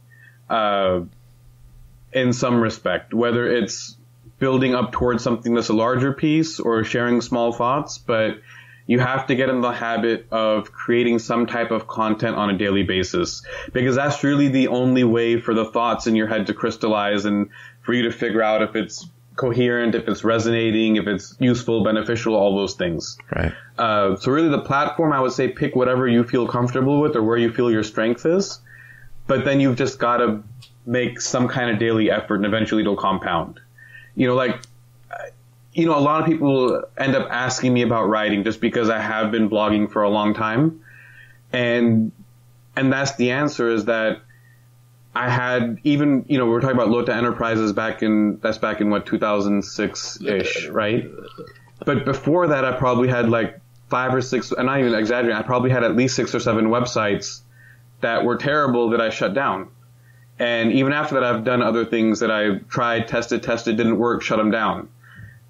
In some respect, whether it's building up towards something that's a larger piece or sharing small thoughts, but you have to get in the habit of creating some type of content on a daily basis, because that's really the only way for the thoughts in your head to crystallize and for you to figure out if it's coherent, if it's resonating, if it's useful, beneficial, all those things. Right. So really the platform, I would say pick whatever you feel comfortable with or where you feel your strength is, but then you've just got to make some kind of daily effort and eventually it'll compound. A lot of people end up asking me about writing just because I have been blogging for a long time. And that's the answer, is that I had even, we were talking about Lota Enterprises back in what, 2006-ish, right? But before that, I probably had like 5 or 6, I'm not even exaggerating, I probably had at least 6 or 7 websites that were terrible that I shut down. And even after that, I've done other things that I tried, tested, didn't work, shut them down.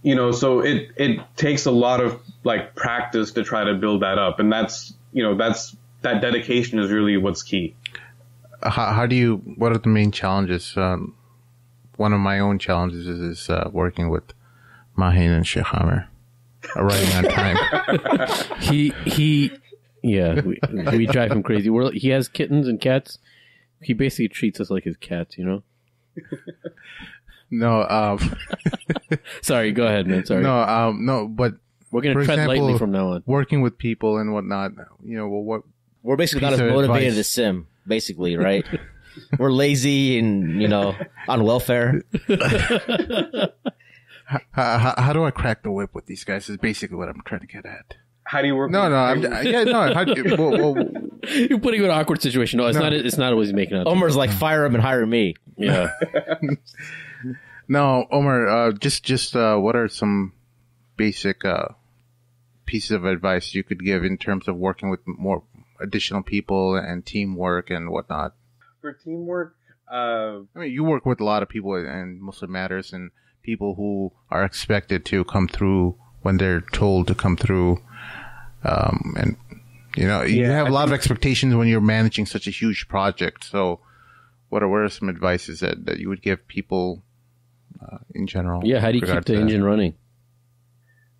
So it takes a lot of like practice to try to build that up. And that dedication is really what's key. What are the main challenges? One of my own challenges is working with Mahin and Sheikh Amir, arriving on time. we drive him crazy. He has kittens and cats. He basically treats us like his cats, No, sorry, go ahead, man. Sorry. No, but we're going to tread lightly from now on. Working with people and whatnot, we're basically not as motivated as Sim, basically, right? We're lazy and, on welfare. How do I crack the whip with these guys is basically what I'm trying to get at. How do you work? You're putting you in an awkward situation. No, it's not always making out. Omar's like, fire him and hire me. Yeah. No, Omar, just what are some basic pieces of advice you could give in terms of working with more additional people and teamwork and whatnot? For teamwork, you work with a lot of people in Muslim Matters and people who are expected to come through when they're told to come through. You have a lot of expectations when you're managing such a huge project. So what are some advices that you would give people in general? Yeah, how do you keep the engine running?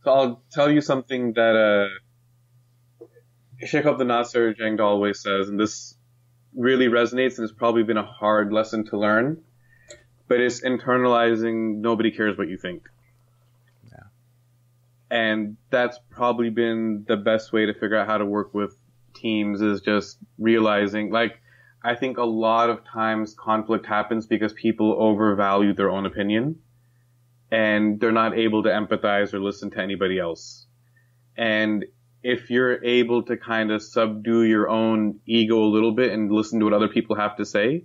So I'll tell you something that Sheikh Abdul Nasser Jangd always says, and this really resonates and it's probably been a hard lesson to learn, but it's internalizing nobody cares what you think. Yeah. And that's probably been the best way to figure out how to work with teams, is just realizing, like, I think a lot of times conflict happens because people overvalue their own opinion and they're not able to empathize or listen to anybody else. And if you're able to kind of subdue your own ego a little bit and listen to what other people have to say,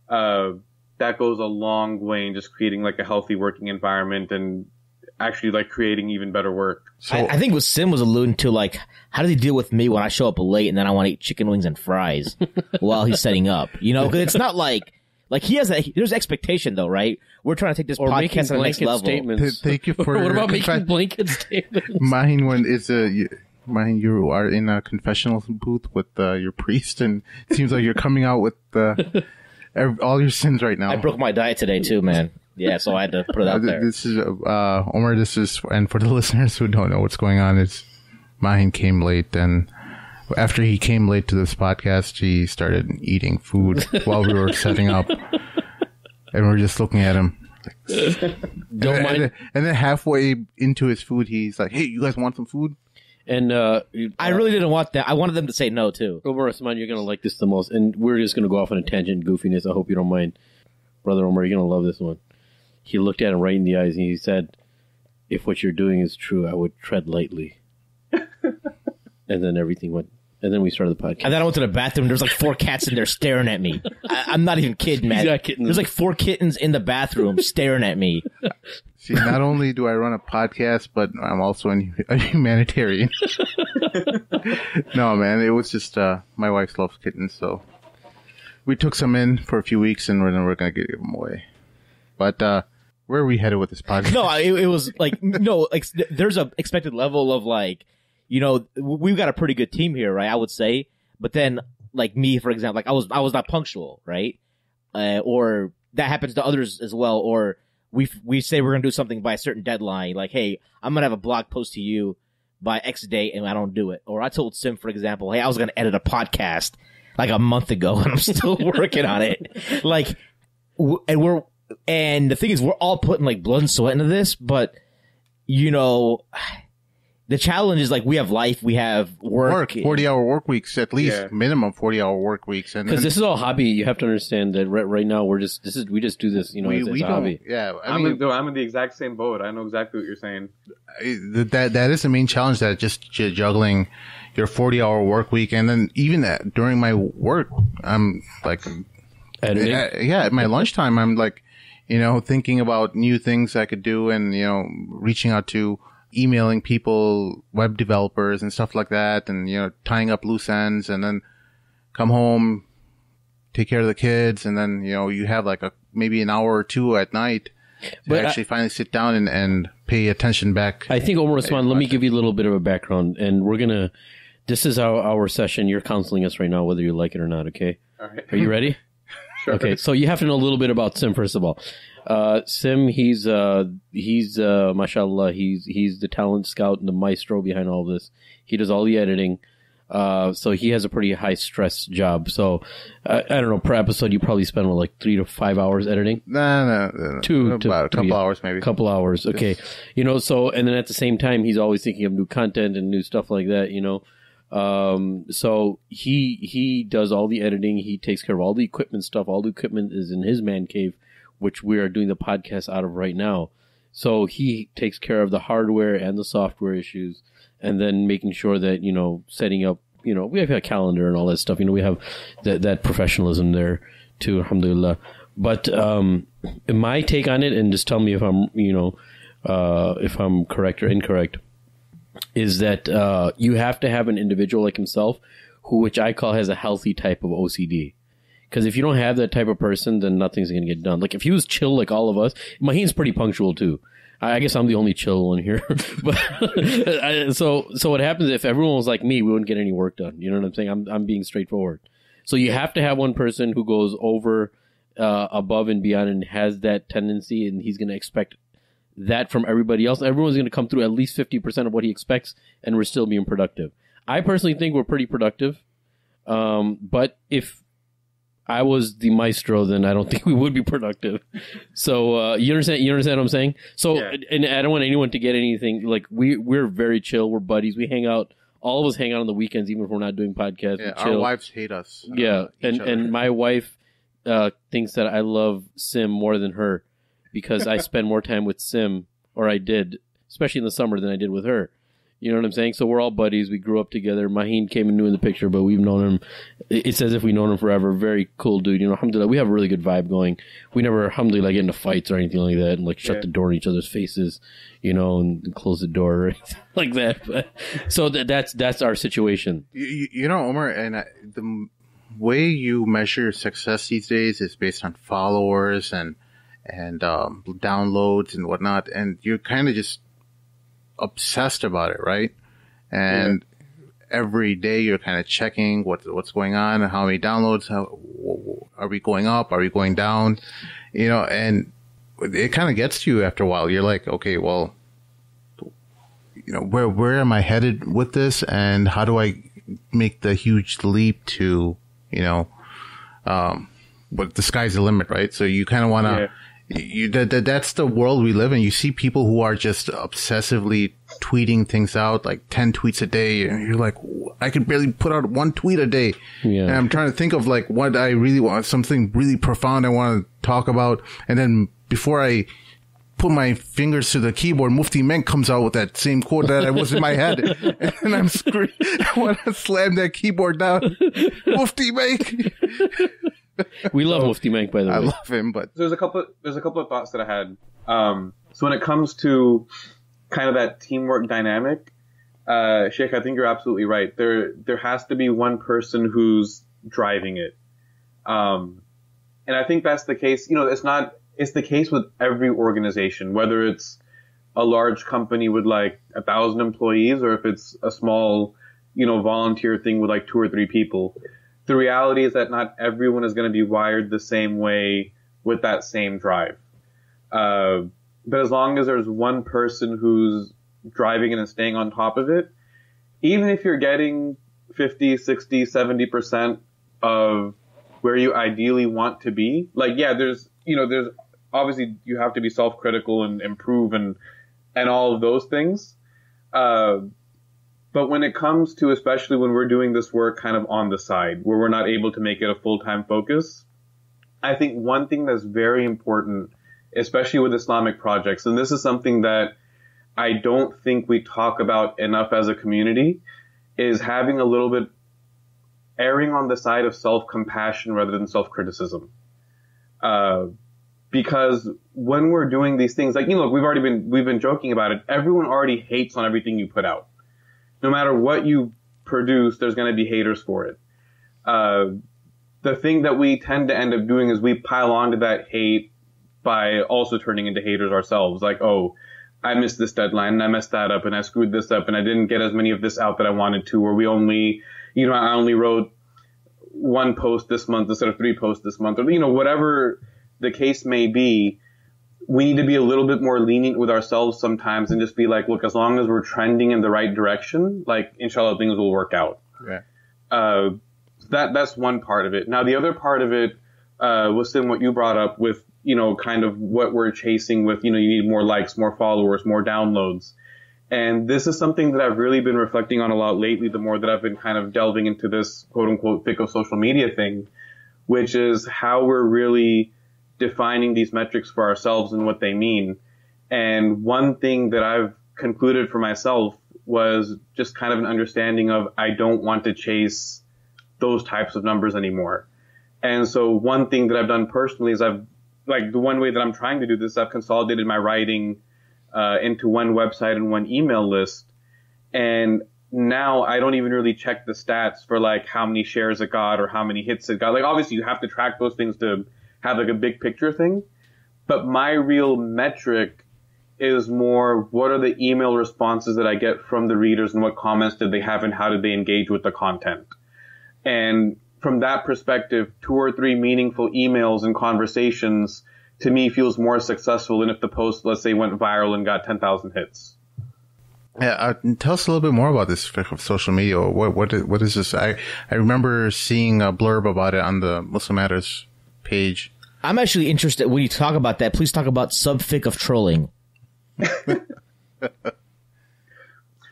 that goes a long way in just creating like a healthy working environment and actually like creating even better work. So I think what Sim was alluding to, like, how does he deal with me when I show up late and then I want to eat chicken wings and fries while he's setting up? Because it's not like there's expectation though, right? We're trying to take this podcast to the next level. Statements. Thank you for what about making blanket statements? Mahin, Mahin, you are in a confessional booth with your priest, and it seems like you're coming out with all your sins right now. I broke my diet today too, man. Yeah, so I had to put it out there. This is Omar. And for the listeners who don't know what's going on, is Mahin came late, and after he came late to this podcast, he started eating food while we were setting up, and we're just looking at him. Don't mind. And then halfway into his food, he's like, "Hey, you guys want some food?" And I really didn't want that. I wanted them to say no too. Omar Usman, you're gonna like this the most, and we're just gonna go off on a tangent, goofiness. I hope you don't mind, brother Omar. You're gonna love this one. He looked at him right in the eyes and he said, "If what you're doing is true, I would tread lightly." And then everything went. And then we started the podcast. And then I went to the bathroom. There's like 4 cats in there staring at me. I'm not even kidding, man. There's like 4 kittens in the bathroom staring at me. See, not only do I run a podcast, but I'm also a humanitarian. No, man, it was just my wife loves kittens, so we took some in for a few weeks, and then we're gonna give them away. But where are we headed with this podcast? No, it was like there's a expected level of like. You know, we've got a pretty good team here, right? I would say, but then, like me, for example, like I was not punctual, right? Or that happens to others as well. Or we say we're gonna do something by a certain deadline, like, hey, I'm gonna have a blog post to you by X date, and I don't do it. Or I told Sim, for example, hey, I was gonna edit a podcast like a month ago, and I'm still working on it. Like, and the thing is, we're all putting like blood and sweat into this, but you know. The challenge is like we have life, we have work. 40-hour work weeks, at least minimum 40-hour work weeks. Because this is all hobby. You have to understand that right now we just do this. You know, it's a hobby. Yeah, I'm in the exact same boat. I know exactly what you're saying. That is the main challenge. That just juggling your 40-hour work week, and then even during my work, I'm like, at my lunchtime, I'm like, you know, thinking about new things I could do, and you know, reaching out to. Emailing people, web developers and stuff like that, and, you know, tying up loose ends, and then come home, take care of the kids, and then, you know, you have like maybe an hour or 2 at night to actually finally sit down and pay attention back. I think, Omar Usman, let me give you a little bit of a background, and this is our session. You're counseling us right now, whether you like it or not, okay? All right. Are you ready? Sure. Okay, so you have to know a little bit about Sim, first of all. Sim, he's mashallah, he's the talent scout and the maestro behind all this. He does all the editing. So he has a pretty high stress job. So, I don't know, per episode, you probably spend like 3 to 5 hours editing. No. About a couple hours, maybe. Couple hours. Okay. You know, so, and then at the same time, he's always thinking of new content and new stuff like that, you know. So he does all the editing. He takes care of all the equipment stuff. All the equipment is in his man cave, which we are doing the podcast out of right now. So he takes care of the hardware and the software issues, and then making sure that, you know, setting up, you know, we have a calendar and all that stuff. You know, we have that professionalism there too, alhamdulillah. But, my take on it, and just tell me if I'm, you know, if I'm correct or incorrect, is that, you have to have an individual like himself which I call has a healthy type of OCD. Because if you don't have that type of person, then nothing's going to get done. Like, if he was chill like all of us, Maheen's pretty punctual, too. I guess I'm the only chill one here. But so what happens if everyone was like me, we wouldn't get any work done. You know what I'm saying? I'm being straightforward. So you have to have one person who goes over, above and beyond and has that tendency, and he's going to expect that from everybody else. Everyone's going to come through at least 50% of what he expects, and we're still being productive. I personally think we're pretty productive. But if I was the maestro, then I don't think we would be productive. So, you understand what I'm saying? So, yeah. And I don't want anyone to get anything, like, we're very chill. We're buddies. We hang out. All of us hang out on the weekends, even if we're not doing podcasts. Yeah, our wives hate us. Yeah. And my wife, thinks that I love Sim more than her because I spend more time with Sim, or I did, especially in the summer, than I did with her. You know what I'm saying? So we're all buddies. We grew up together. Maheen came in new in the picture, but we've known him. It's as if we've known him forever. Very cool dude. You know, alhamdulillah, we have a really good vibe going. We never, alhamdulillah, get into fights or anything like that and like shut the door in each other's faces, you know, and close the door or anything like that. But, so that's our situation. You know, Omar, and the way you measure your success these days is based on followers and downloads and whatnot, and you're kind of just obsessed about it, right? And every day you're kind of checking what's going on and how many downloads, how are we going up, are we going down, you know, and it kind of gets to you after a while. You're like, okay, well, you know, where am I headed with this, and how do I make the huge leap to, you know, but the sky's the limit, right? So you kind of want to that's the world we live in. You see people who are just obsessively tweeting things out, like 10 tweets a day, and you're like, I can barely put out one tweet a day. Yeah. And I'm trying to think of like what I really want, something really profound I want to talk about, and then before I put my fingers to the keyboard, Mufti Menk comes out with that same quote that was in my head, and I'm screaming. I want to slam that keyboard down. Mufti Menk. We love Mufti Menk, by the way. I love him, but there's a couple of thoughts that I had. So when it comes to kind of that teamwork dynamic, Sheikh, I think you're absolutely right. There has to be one person who's driving it, and I think that's the case. It's the case with every organization, whether it's a large company with like 1,000 employees or if it's a small, volunteer thing with like 2 or 3 people. The reality is that not everyone is going to be wired the same way with that same drive. But as long as there's one person who's driving it and staying on top of it, even if you're getting 50, 60, 70% of where you ideally want to be, like, yeah, there's obviously you have to be self-critical and improve and all of those things. But when it comes to, especially when we're doing this work kind of on the side, where we're not able to make it a full-time focus, I think one thing that's very important, especially with Islamic projects, and this is something that I don't think we talk about enough as a community, is having a little bit erring on the side of self-compassion rather than self-criticism. Because when we're doing these things, like, look, we've been joking about it. Everyone already hates on everything you put out. No matter what you produce, there's going to be haters for it. The thing that we tend to end up doing is we pile onto that hate by also turning into haters ourselves. Like, oh, I missed this deadline and I messed that up and I screwed this up and I didn't get as many of this out that I wanted to, or I only wrote 1 post this month instead of 3 posts this month, or, whatever the case may be. We need to be a little bit more lenient with ourselves sometimes and just be like, look, as long as we're trending in the right direction, like, inshallah, things will work out. Yeah. That's one part of it. Now, the other part of it, was what you brought up with, kind of what we're chasing with, you need more likes, more followers, more downloads. And this is something that I've really been reflecting on a lot lately, the more that I've been kind of delving into this quote unquote thick of social media thing, which is how we're really defining these metrics for ourselves and what they mean. And one thing that I've concluded for myself was just kind of an understanding of, I don't want to chase those types of numbers anymore. And so one thing that I've done personally is the one way that I'm trying to do this, I've consolidated my writing into one website and one email list. And now I don't even really check the stats for like how many shares it got or how many hits it got. Like, obviously you have to track those things to have like a big picture thing. But my real metric is more, what are the email responses that I get from the readers and what comments did they have and how did they engage with the content? And from that perspective, 2 or 3 meaningful emails and conversations to me feels more successful than if the post, let's say, went viral and got 10,000 hits. Yeah, tell us a little bit more about this of social media. What is this? I remember seeing a blurb about it on the MuslimMatters page. I'm actually interested, when you talk about that, please talk about sub-fiqh of trolling.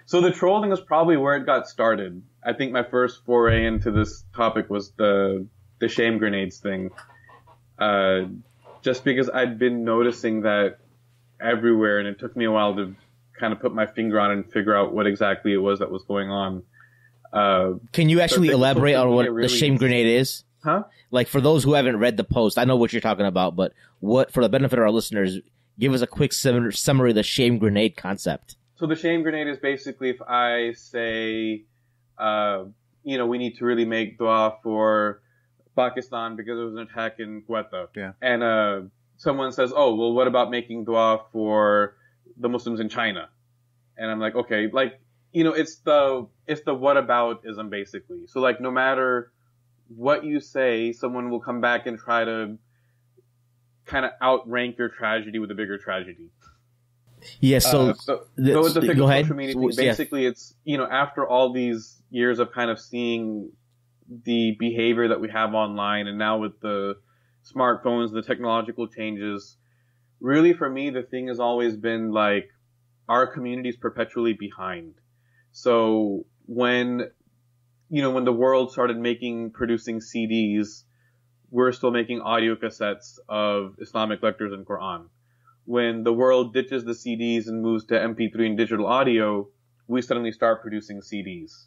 So the trolling is probably where it got started. I think my first foray into this topic was the shame grenades thing. Just because I'd been noticing that everywhere, and it took me a while to kind of put my finger on it and figure out what exactly it was that was going on. Can you actually elaborate on what the shame grenade is? Huh? Like, for those who haven't read the post, I know what you're talking about, but what, for the benefit of our listeners, give us a quick summary of the shame grenade concept. So the shame grenade is basically if I say, we need to really make dua for Pakistan because there was an attack in Quetta. Yeah. And someone says, oh, well, what about making dua for the Muslims in China? And I'm like, okay, like, it's the whataboutism basically. So like, no matter what you say, someone will come back and try to kind of outrank your tragedy with a bigger tragedy. Yeah, so with the go ahead. Social media thing, basically it's, after all these years of kind of seeing the behavior that we have online, and now with the smartphones, the technological changes, really for me, the thing has always been like our community is perpetually behind. So when the world started producing CDs, we're still making audio cassettes of Islamic lectures and Quran. When the world ditches the CDs and moves to MP3 and digital audio, we suddenly start producing CDs.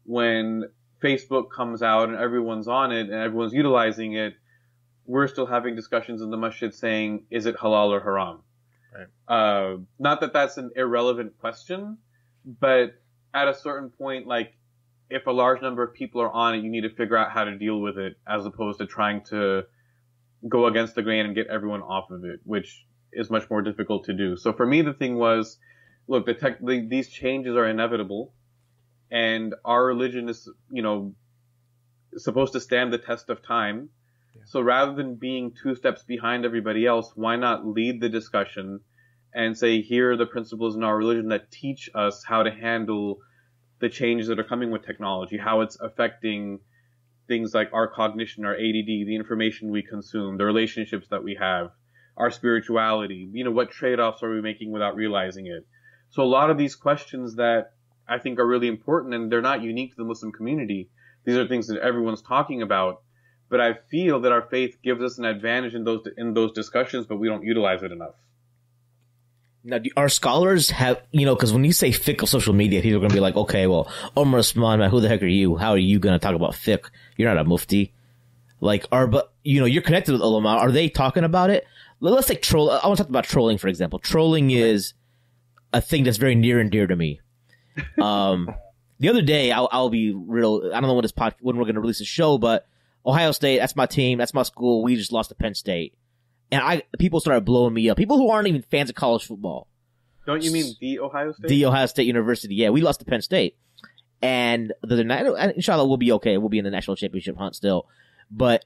When Facebook comes out and everyone's on it and everyone's utilizing it, we're still having discussions in the masjid saying, is it halal or haram? Right. Not that that's an irrelevant question, but at a certain point, like, if a large number of people are on it, you need to figure out how to deal with it as opposed to trying to go against the grain and get everyone off of it, which is much more difficult to do. So for me, the thing was, look, these changes are inevitable, and our religion is, supposed to stand the test of time. Yeah. So rather than being 2 steps behind everybody else, why not lead the discussion and say, here are the principles in our religion that teach us how to handle the changes that are coming with technology, how it's affecting things like our cognition, our ADD, the information we consume, the relationships that we have, our spirituality, what trade-offs are we making without realizing it? So a lot of these questions that I think are really important, and they're not unique to the Muslim community. These are things that everyone's talking about, but I feel that our faith gives us an advantage in those discussions, but we don't utilize it enough. Now, our scholars have, because when you say fiqh of social media, people are going to be like, okay, well, Omar Usman, man, who the heck are you? How are you going to talk about fiqh? You're not a mufti. But you're connected with ulama. Are they talking about it? Let's take troll. I want to talk about trolling, for example. Trolling is a thing that's very near and dear to me. The other day, I'll be real. I don't know when we're going to release the show, but Ohio State, that's my team. That's my school. We just lost to Penn State. And people started blowing me up. People who aren't even fans of college football. Don't you mean the Ohio State? The Ohio State University. Yeah, we lost to Penn State. And the night, inshallah, we'll be okay. We'll be in the national championship hunt still. But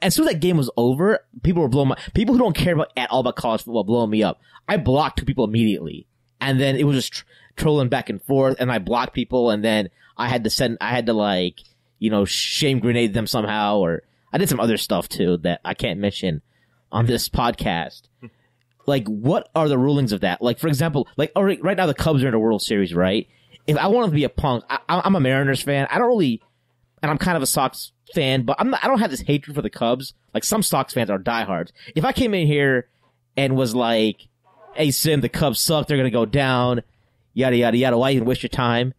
as soon as that game was over, people were blowing people who don't care at all about college football blowing me up. I blocked 2 people immediately. And then it was just trolling back and forth, and I blocked people, and then I had to shame grenade them somehow, or I did some other stuff too that I can't mention on this podcast. What are the rulings of that? For example, right now the Cubs are in the World Series, right? If I wanted to be a punk, I'm a Mariners fan. I don't really, and I'm kind of a Sox fan, but I don't have this hatred for the Cubs. Some Sox fans are diehards. If I came in here and was like, hey, Sim, the Cubs suck, they're going to go down, yada, yada, yada, why even waste your time?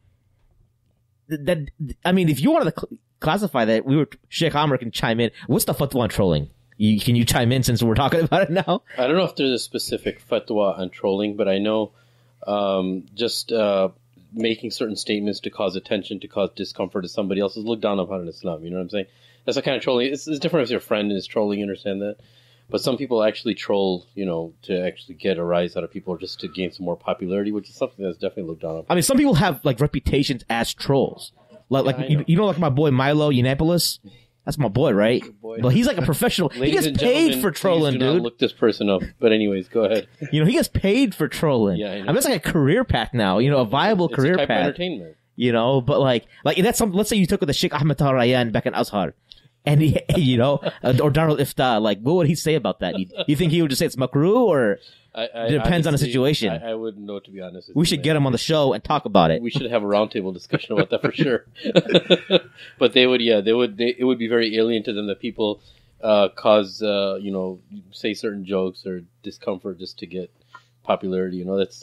If you wanted to classify that, Sheikh Amr can chime in. What's the fatwa on trolling? Can you chime in since we're talking about it now? I don't know if there's a specific fatwa on trolling, but I know making certain statements to cause attention, to cause discomfort to somebody else is looked down upon in Islam. You know what I'm saying? That's the kind of trolling. It's different if your friend is trolling, you understand that? But some people actually troll, to actually get a rise out of people or just to gain some more popularity, which is something that's definitely looked down upon. Some people have, reputations as trolls. My boy Milo Yiannopoulos? That's my boy, right? Boy. But he's a professional. He gets paid for trolling, please do not dude. Look this person up. But anyways, go ahead. He gets paid for trolling. Yeah, I know. It's like a career path now. A viable career a type path. Of entertainment. But that's let's say you took with the Sheikh Ahmed Tahir Rayyan back in Azhar, and he, or Darul Ifta. What would he say about that? You think he would just say it's makruh, or it depends on the situation? I wouldn't know, to be honest. We should get him on the show and talk about it. We should have a roundtable discussion about that for sure. But it would be very alien to them that people cause, say certain jokes or discomfort just to get popularity. It's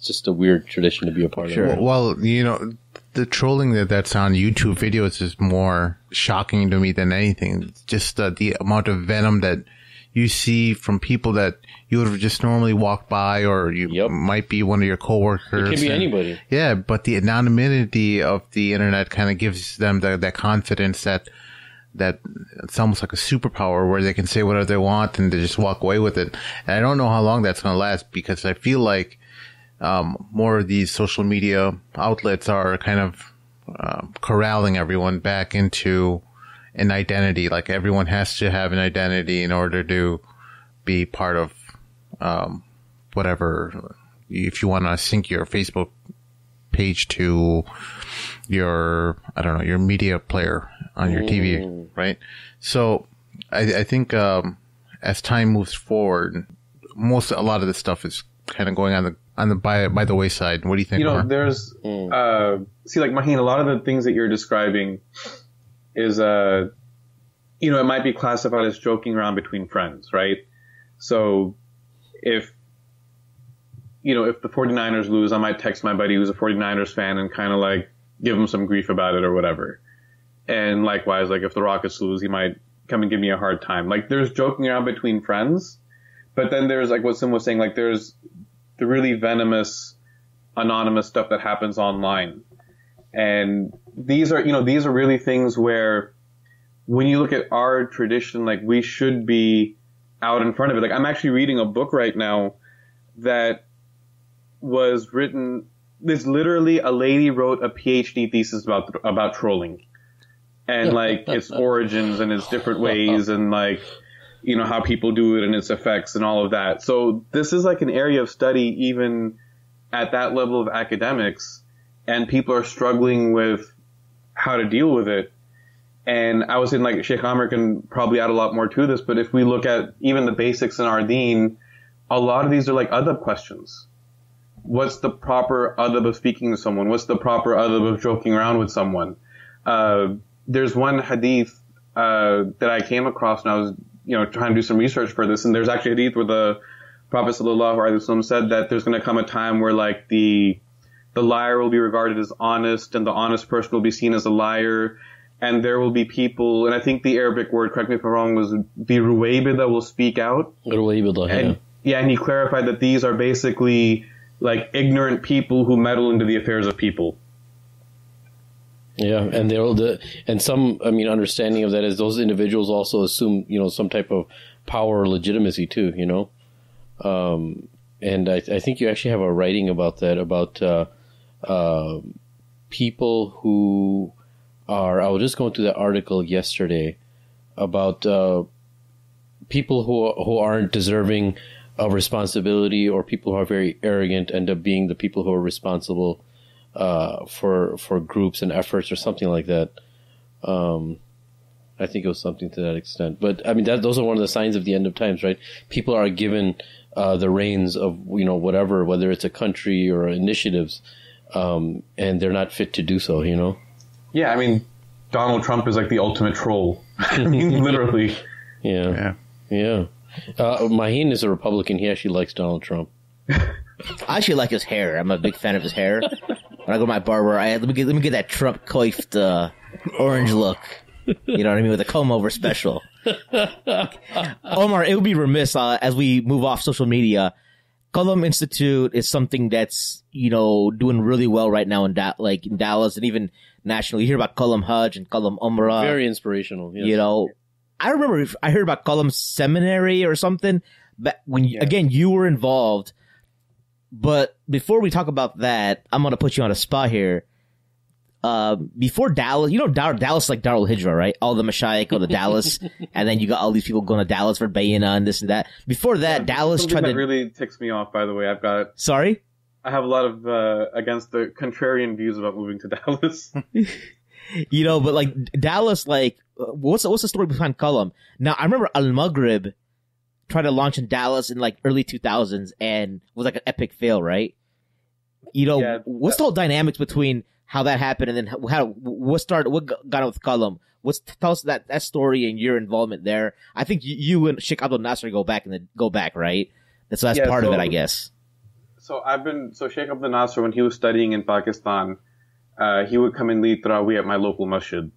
just a weird tradition to be a part of. Well, the trolling that's on YouTube videos is more shocking to me than anything. It's just the amount of venom that you see from people that you would have just normally walked by, or you might be one of your coworkers. It can be anybody. Yeah, but the anonymity of the internet kind of gives them that confidence that it's almost like a superpower where they can say whatever they want and they just walk away with it. And I don't know how long that's going to last, because I feel like more of these social media outlets are kind of corralling everyone back into an identity. Everyone has to have an identity in order to be part of whatever. If you want to sync your Facebook page to your media player on your TV, right? So I think as time moves forward, a lot of this stuff is kind of going by the wayside. What do you think? You know, Omar? there's see, like Maheen, a lot of the things that you're describing is you know, it might be classified as joking around between friends, right? So if the 49ers lose, I might text my buddy who's a 49ers fan and kind of like give him some grief about it or whatever. And likewise, like if the Rockets lose, he might come and give me a hard time. Like there's joking around between friends, but then there's like what Sim was saying, like there's the really venomous, anonymous stuff that happens online. And these are really things where when you look at our tradition, like we should be out in front of it. Like I'm actually reading a book right now that was written, there's literally a lady wrote a PhD thesis about trolling. And like its origins and its different ways and like, you know, how people do it and its effects and all of that. So this is like an area of study even at that level of academics, and people are struggling with how to deal with it. And I was in like Sheikh Amr can probably add a lot more to this, but if we look at even the basics in our deen, a lot of these are like adab questions. What's the proper adab of speaking to someone? What's the proper adab of joking around with someone? There's one hadith that I came across when I was, you know, trying to do some research for this, and there's actually a hadith where the Prophet sallallahu alaihi wasallam said that there's going to come a time where like the liar will be regarded as honest, and the honest person will be seen as a liar, and there will be people, and I think the Arabic word, correct me if I'm wrong, was the ruwaybida will speak out. Ruwaybida, yeah, and he clarified that these are basically like ignorant people who meddle into the affairs of people. Yeah, and understanding of that is those individuals also assume, you know, some type of power or legitimacy too, you know. And I think you actually have a writing about that, about people who are, I was just going through that article yesterday about people who aren't deserving of responsibility, or people who are very arrogant end up being the people who are responsible for groups and efforts or something like that. I think it was something to that extent. But I mean, those are one of the signs of the end of times, right? People are given the reins of, you know, whether it's a country or initiatives, and they're not fit to do so, you know? Yeah, I mean, Donald Trump is like the ultimate troll. I mean, literally. Yeah. Maheen is a Republican. He actually likes Donald Trump. I actually like his hair. I'm a big fan of his hair. When I go to my barber, let me get that Trump coiffed orange look. You know what I mean, with a comb over special. Omar, it would be remiss as we move off social media. Qalam Institute is something that's, you know, doing really well right now in Dallas and even nationally. You hear about Qalam Hajj and Qalam Umrah. Very inspirational. Yes. You know, I remember I heard about Qalam Seminary or something. But again, you were involved. But before we talk about that, I'm going to put you on a spot here. Before Dallas, you know, Dallas like Darul Hijra, right? All the mashayikh go to Dallas, and then you got all these people going to Dallas for Bayina and this and that. Before that, Dallas tried to... That really ticks me off, by the way. Sorry? I have a lot of, against the contrarian views about moving to Dallas. You know, but like, Dallas, like, what's the story behind Qalam? Now, I remember Al-Maghrib tried to launch in Dallas in like early 2000s and was like an epic fail, right? You know, what's the whole dynamics between how that happened and then what got on with Qalam? Tell us that story and your involvement there. I think you and Sheikh Abdul Nasser go back, right? That's part of it, I guess. So Sheikh Abdul Nasser, when he was studying in Pakistan, he would come and lead Tarawih at my local masjid.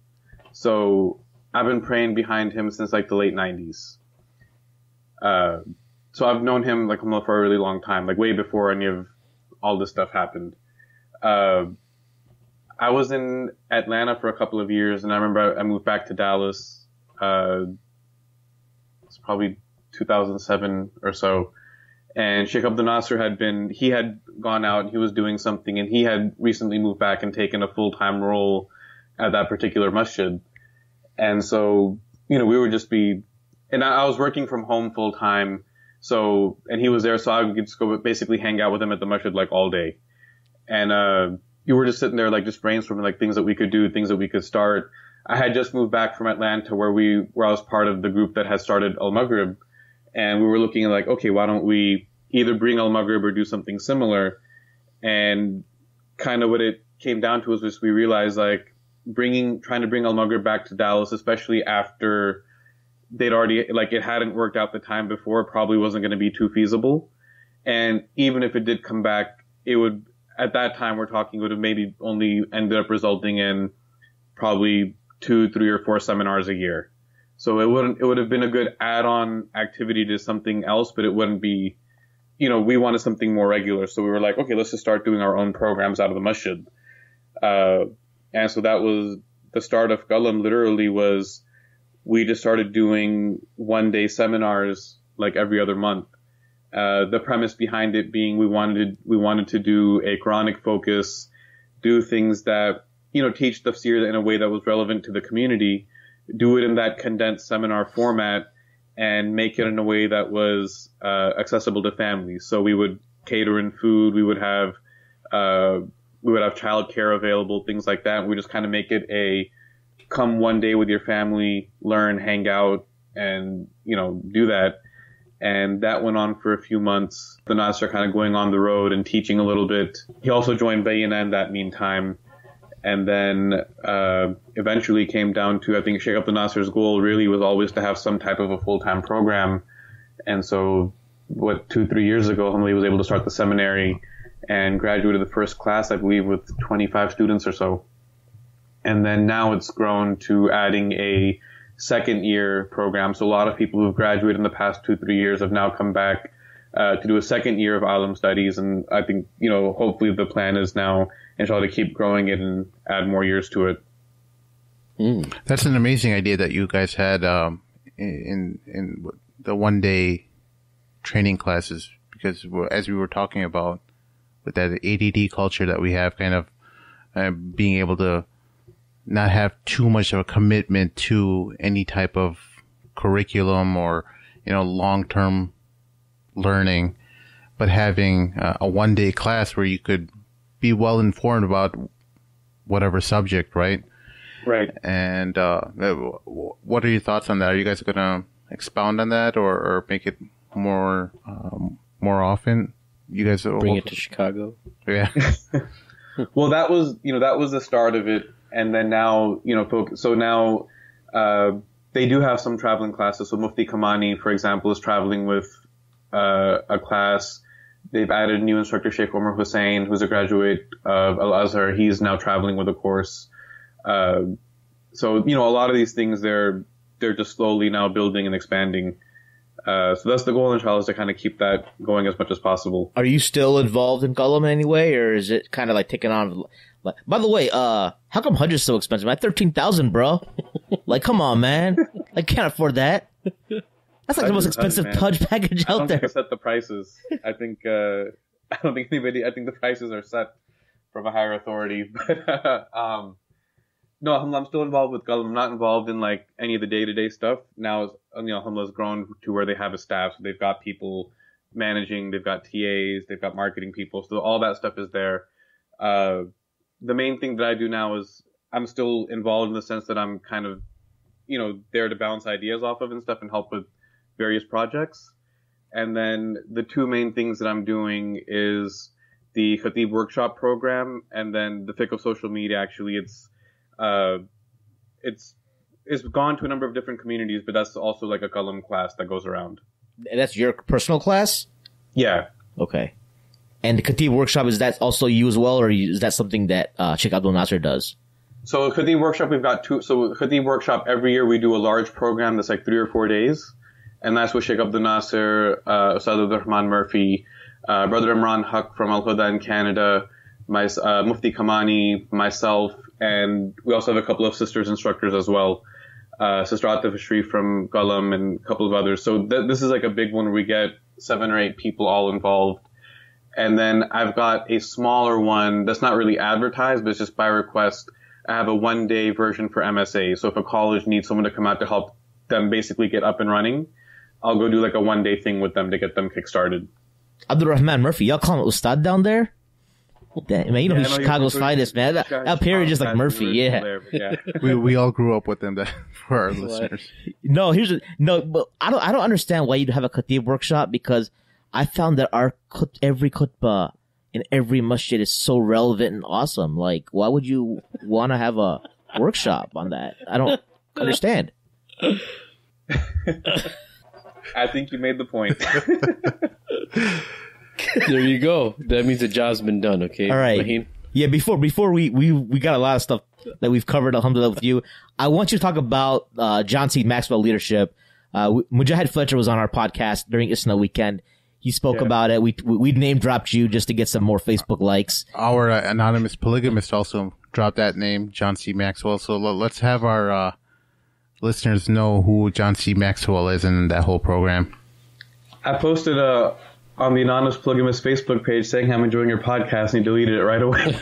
So I've been praying behind him since like the late 90s. So I've known him like for a really long time, like way before any of all this stuff happened. I was in Atlanta for a couple of years, and I remember I moved back to Dallas. It's probably 2007 or so. And Sheikh Abdul Nasser he had gone out and he was doing something, and he had recently moved back and taken a full-time role at that particular masjid. And so, you know, we would just and I was working from home full-time. So, and he was there, so I would just go basically hang out with him at the masjid like all day. And, you were just sitting there like just brainstorming like things that we could do, things that we could start. I had just moved back from Atlanta where I was part of the group that had started Al-Maghrib. And we were looking at like, okay, why don't we either bring Al-Maghrib or do something similar? And kind of what it came down to was just we realized like trying to bring Al-Maghrib back to Dallas, especially after they'd already, like it hadn't worked out the time before, probably wasn't going to be too feasible. And even if it did come back, it would, at that time we're talking, would have maybe only ended up resulting in probably 2, 3, or 4 seminars a year. So it would have been a good add-on activity to something else, but it wouldn't be, we wanted something more regular. So we were like, okay, let's just start doing our own programs out of the masjid. And so that was the start of Qalam. Literally was, we just started doing one-day seminars like every other month. The premise behind it being we wanted to do a Quranic focus, do things that, teach tafsir in a way that was relevant to the community, do it in that condensed seminar format, and make it in a way that was accessible to families. So we would cater in food, we would have childcare available, things like that. We just kind of make it a come one day with your family, learn, hang out, and, do that. And that went on for a few months. The Nasser kind of going on the road and teaching a little bit. He also joined Bayina in that meantime. And then eventually came down to, I think Sheikh Abdul Nasser's goal really was always to have some type of a full-time program. And so 2-3 years ago, Hamli was able to start the seminary and graduated the first class, I believe, with 25 students or so. And then now it's grown to adding a second year program. So a lot of people who've graduated in the past 2-3 years have now come back to do a second year of Alim studies. And I think, hopefully the plan is now, inshallah, to keep growing it and add more years to it. That's an amazing idea that you guys had in the one-day training classes, because as we were talking about with that ADD culture that we have, kind of being able to not have too much of a commitment to any type of curriculum or, long-term learning, but having a one-day class where you could be well informed about whatever subject, right? Right. And what are your thoughts on that? Are you guys going to expound on that or make it more often? You guys bring it to Chicago. Yeah. Well, that was the start of it. And then now, so now, they do have some traveling classes. So Mufti Kamani, for example, is traveling with, a class. They've added a new instructor, Sheikh Omar Hussein, who's a graduate of Al-Azhar. He's now traveling with a course. So, a lot of these things, they're just slowly now building and expanding. So that's the goal, inshallah, is to kind of keep that going as much as possible. Are you still involved in Qalam in any way, or is it kind of like taking on? By the way, how come Hajj is so expensive? Like $13,000, bro. Like, come on, man. I can't afford that. That's like the most expensive Hajj package out there. I don't think I set the prices. I think the prices are set from a higher authority. But no, I'm still involved with Qalam. I'm not involved in like any of the day-to-day stuff. Now, Alhamdulillah has grown to where they have a staff. So they've got people managing, they've got TAs, they've got marketing people. So all that stuff is there. The main thing that I do now is I'm still involved in the sense that I'm kind of, there to bounce ideas off of and stuff and help with various projects. And then the two main things that I'm doing is the Khatib workshop program and then the fiqh of social media. Actually, it's gone to a number of different communities, but that's also like a Qalam class that goes around. And that's your personal class? Yeah. Okay. And the Khatib workshop, is that also you as well, or is that something that Sheikh Abdul Nasser does? So Khatib workshop, we've got two. So Khatib workshop, every year we do a large program that's like 3 or 4 days. And that's with Sheikh Abdul Nasser, Ustad Abdul Rahman Murphy, Brother Imran Haq from Al Huda in Canada, Mufti Kamani, myself, and we also have a couple of sisters instructors as well. Sister Atif Sharif from Qalam and a couple of others. So this is like a big one where we get 7 or 8 people all involved. And then I've got a smaller one that's not really advertised, but it's just by request. I have a one-day version for MSA. So if a college needs someone to come out to help them basically get up and running, I'll go do like a one-day thing with them to get them kick-started. Abdul Rahman Murphy, y'all call him Ustad down there? Man, you know he's Chicago's finest, man. Up here, just like Murphy, yeah. There, yeah. we all grew up with him. That for our listeners. No, but I don't understand why you'd have a khatib workshop, because I found that every khutbah in every masjid is so relevant and awesome. Like, why would you want to have a workshop on that? I don't understand. I think you made the point. There you go. That means the job's been done, okay? All right. Maheen? Yeah, before we got a lot of stuff that we've covered, alhamdulillah, with you. I want you to talk about John C. Maxwell leadership. Mujahid Fletcher was on our podcast during Isna weekend. He spoke about it. We name dropped you just to get some more Facebook likes. Our anonymous polygamist also dropped that name, John C. Maxwell. So let's have our listeners know who John C. Maxwell is in that whole program. I posted on the Anonymous Polygamist Facebook page saying I'm enjoying your podcast, and he deleted it right away.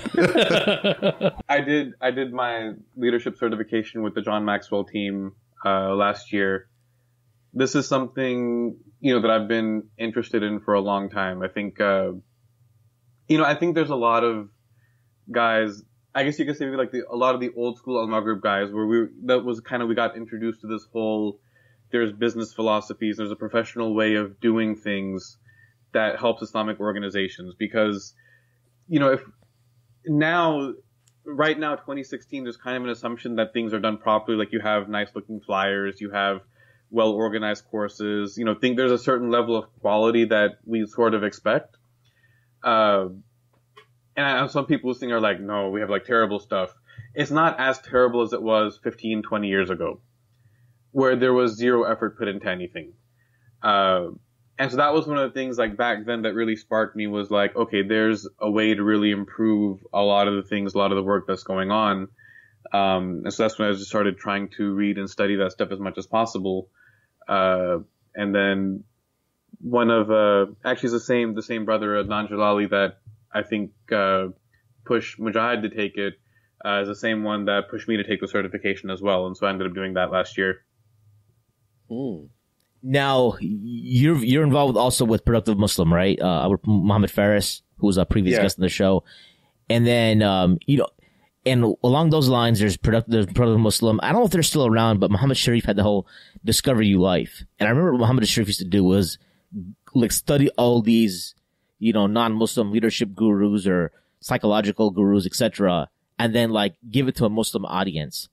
I did my leadership certification with the John Maxwell team last year. This is something, that I've been interested in for a long time. I think, I think there's a lot of guys, I guess you could say maybe like a lot of the old school Al-Maghrib guys where we got introduced to this whole, there's business philosophies, there's a professional way of doing things that helps Islamic organizations, because, if right now, 2016, there's kind of an assumption that things are done properly. Like, you have nice looking flyers, you have well organized courses, think there's a certain level of quality that we sort of expect. And some people listening are like, no, we have like terrible stuff. It's not as terrible as it was 15, 20 years ago, where there was zero effort put into anything. And so that was one of the things like back then that really sparked me, was like, okay, there's a way to really improve a lot of the things, a lot of the work that's going on. And so that's when I just started trying to read and study that stuff as much as possible. And then one of, actually it's the same brother, Adnan Jalali, that I think, pushed Mujahid to take it, is the same one that pushed me to take the certification as well. And so I ended up doing that last year. Now, you're involved also with Productive Muslim, right? Muhammad Faris, who was a previous guest on the show. And then, and along those lines, there's Productive Muslim. I don't know if they're still around, but Muhammad Sharif had the whole Discover You Life. And I remember what Muhammad Sharif used to do was like study all these, non-Muslim leadership gurus or psychological gurus, etc., and then like give it to a Muslim audience.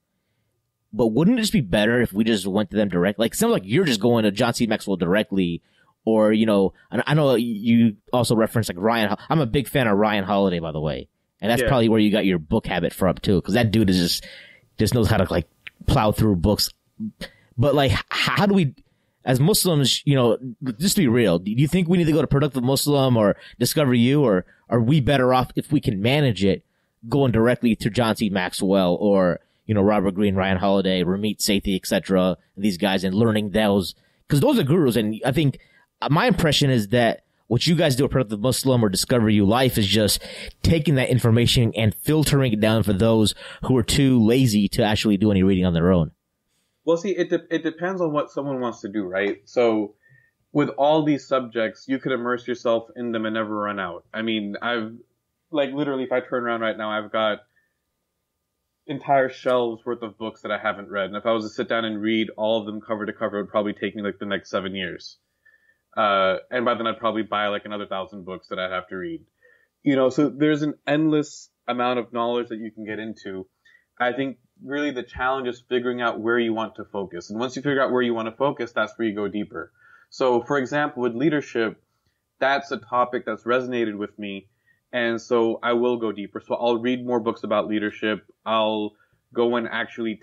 But wouldn't it just be better if we just went to them direct? Like, it sounds like you're just going to John C. Maxwell directly, or, and I know you also referenced like Ryan. I'm a big fan of Ryan Holiday, by the way. And that's probably where you got your book habit from too. Cause that dude is just knows how to like plow through books. But like, how do we, as Muslims, just to be real, do you think we need to go to Productive Muslim or Discover You, or are we better off if we can manage it going directly to John C. Maxwell or, Robert Greene, Ryan Holiday, Ramit Sethi, etc., these guys, and learning those, because those are gurus. And I think my impression is that what you guys do at Productive Muslim or Discover You Life is just taking that information and filtering it down for those who are too lazy to actually do any reading on their own. Well, see, it depends on what someone wants to do, right? So with all these subjects, you could immerse yourself in them and never run out. I mean, literally, if I turn around right now, I've got entire shelves worth of books that I haven't read. And if I was to sit down and read all of them cover to cover, it would probably take me like the next 7 years. And by then I'd probably buy like another 1,000 books that I'd have to read. So there's an endless amount of knowledge that you can get into. I think really the challenge is figuring out where you want to focus. And once you figure out where you want to focus, that's where you go deeper. So for example, with leadership, that's a topic that's resonated with me. And so I will go deeper. So I'll read more books about leadership. I'll go and actually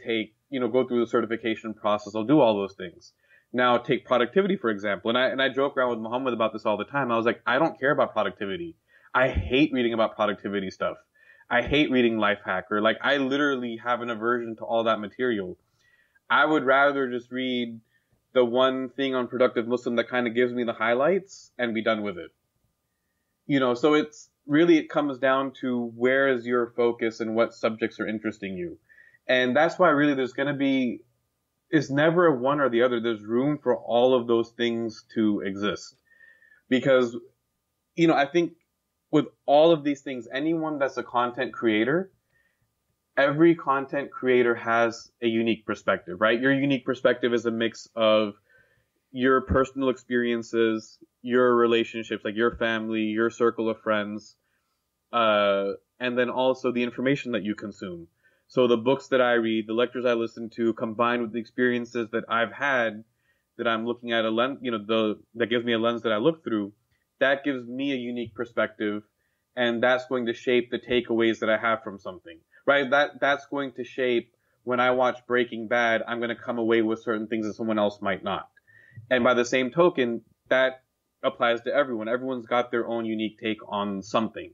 go through the certification process. I'll do all those things. Now take productivity, for example. And I joke around with Muhammad about this all the time. I was like, I don't care about productivity. I hate reading about productivity stuff. I hate reading Life Hacker. Like, I literally have an aversion to all that material. I would rather just read the one thing on Productive Muslim that kind of gives me the highlights and be done with it. So it comes down to where is your focus and what subjects are interesting you. And that's why really it's never a one or the other. There's room for all of those things to exist. Because, I think with all of these things, anyone that's a content creator, every content creator has a unique perspective, right? Your unique perspective is a mix of your personal experiences, your relationships, like your family, your circle of friends, and then also the information that you consume. So the books that I read, the lectures I listen to, combined with the experiences that I've had, that I'm looking at a lens, that gives me a lens that I look through, that gives me a unique perspective, and that's going to shape the takeaways that I have from something, right? That's going to shape when I watch Breaking Bad, I'm going to come away with certain things that someone else might not. And by the same token, that applies to everyone. Everyone's got their own unique take on something.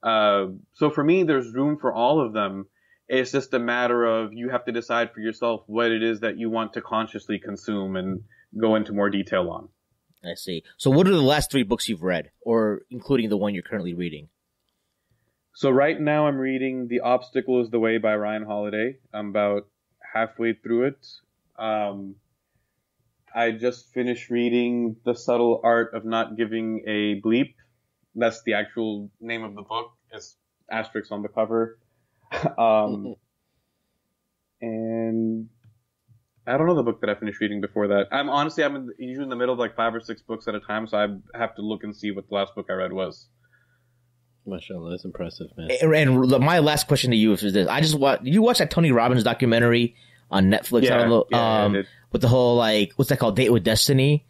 So for me, there's room for all of them. It's just a matter of you have to decide for yourself what it is that you want to consciously consume and go into more detail on. I see. So what are the last 3 books you've read, or including the one you're currently reading? So right now I'm reading The Obstacle is the Way by Ryan Holiday. I'm about halfway through it. I just finished reading The Subtle Art of Not Giving a Bleep. That's the actual name of the book. It's asterisk on the cover. And I don't know the book that I finished reading before that. I'm usually in the middle of like 5 or 6 books at a time, so I have to look and see what the last book I read was. MashaAllah, that's impressive, man. And my last question to you is this: did you watch that Tony Robbins documentary on Netflix? Yeah, I don't know, I did. with the whole what's that called, Date with Destiny?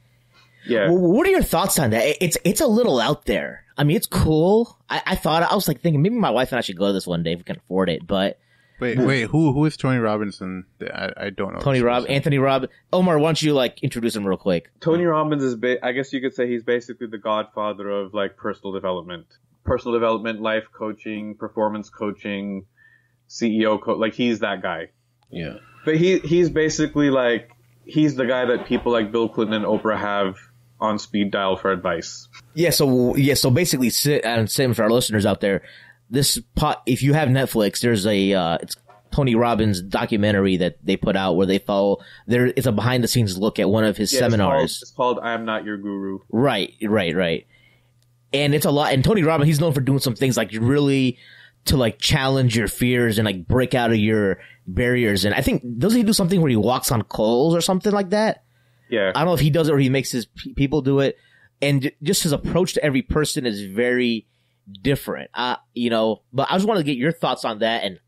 Yeah. What are your thoughts on that? It's a little out there. I mean, it's cool. I was thinking maybe my wife and I should go to this one day if we can afford it, but. Wait, who is Tony Robbins? And I don't know. Anthony Robbins. Omar, why don't you introduce him real quick? Tony Robbins is, I guess you could say he's basically the godfather of personal development, life coaching, performance coaching, CEO he's that guy. Yeah. But he's basically he's the guy that people like Bill Clinton and Oprah have on speed dial for advice. Yeah. So basically, and same for our listeners out there. If you have Netflix, there's it's Tony Robbins documentary that they put out where they follow it's a behind the scenes look at one of his seminars. It's called I Am Not Your Guru. Right. And it's a lot. And Tony Robbins, he's known for doing some things really to challenge your fears and break out of your barriers. And I think, doesn't he do something where he walks on coals or something like that? Yeah. I don't know if he does it or he makes his people do it. And just his approach to every person is very different, but I just wanted to get your thoughts on that, and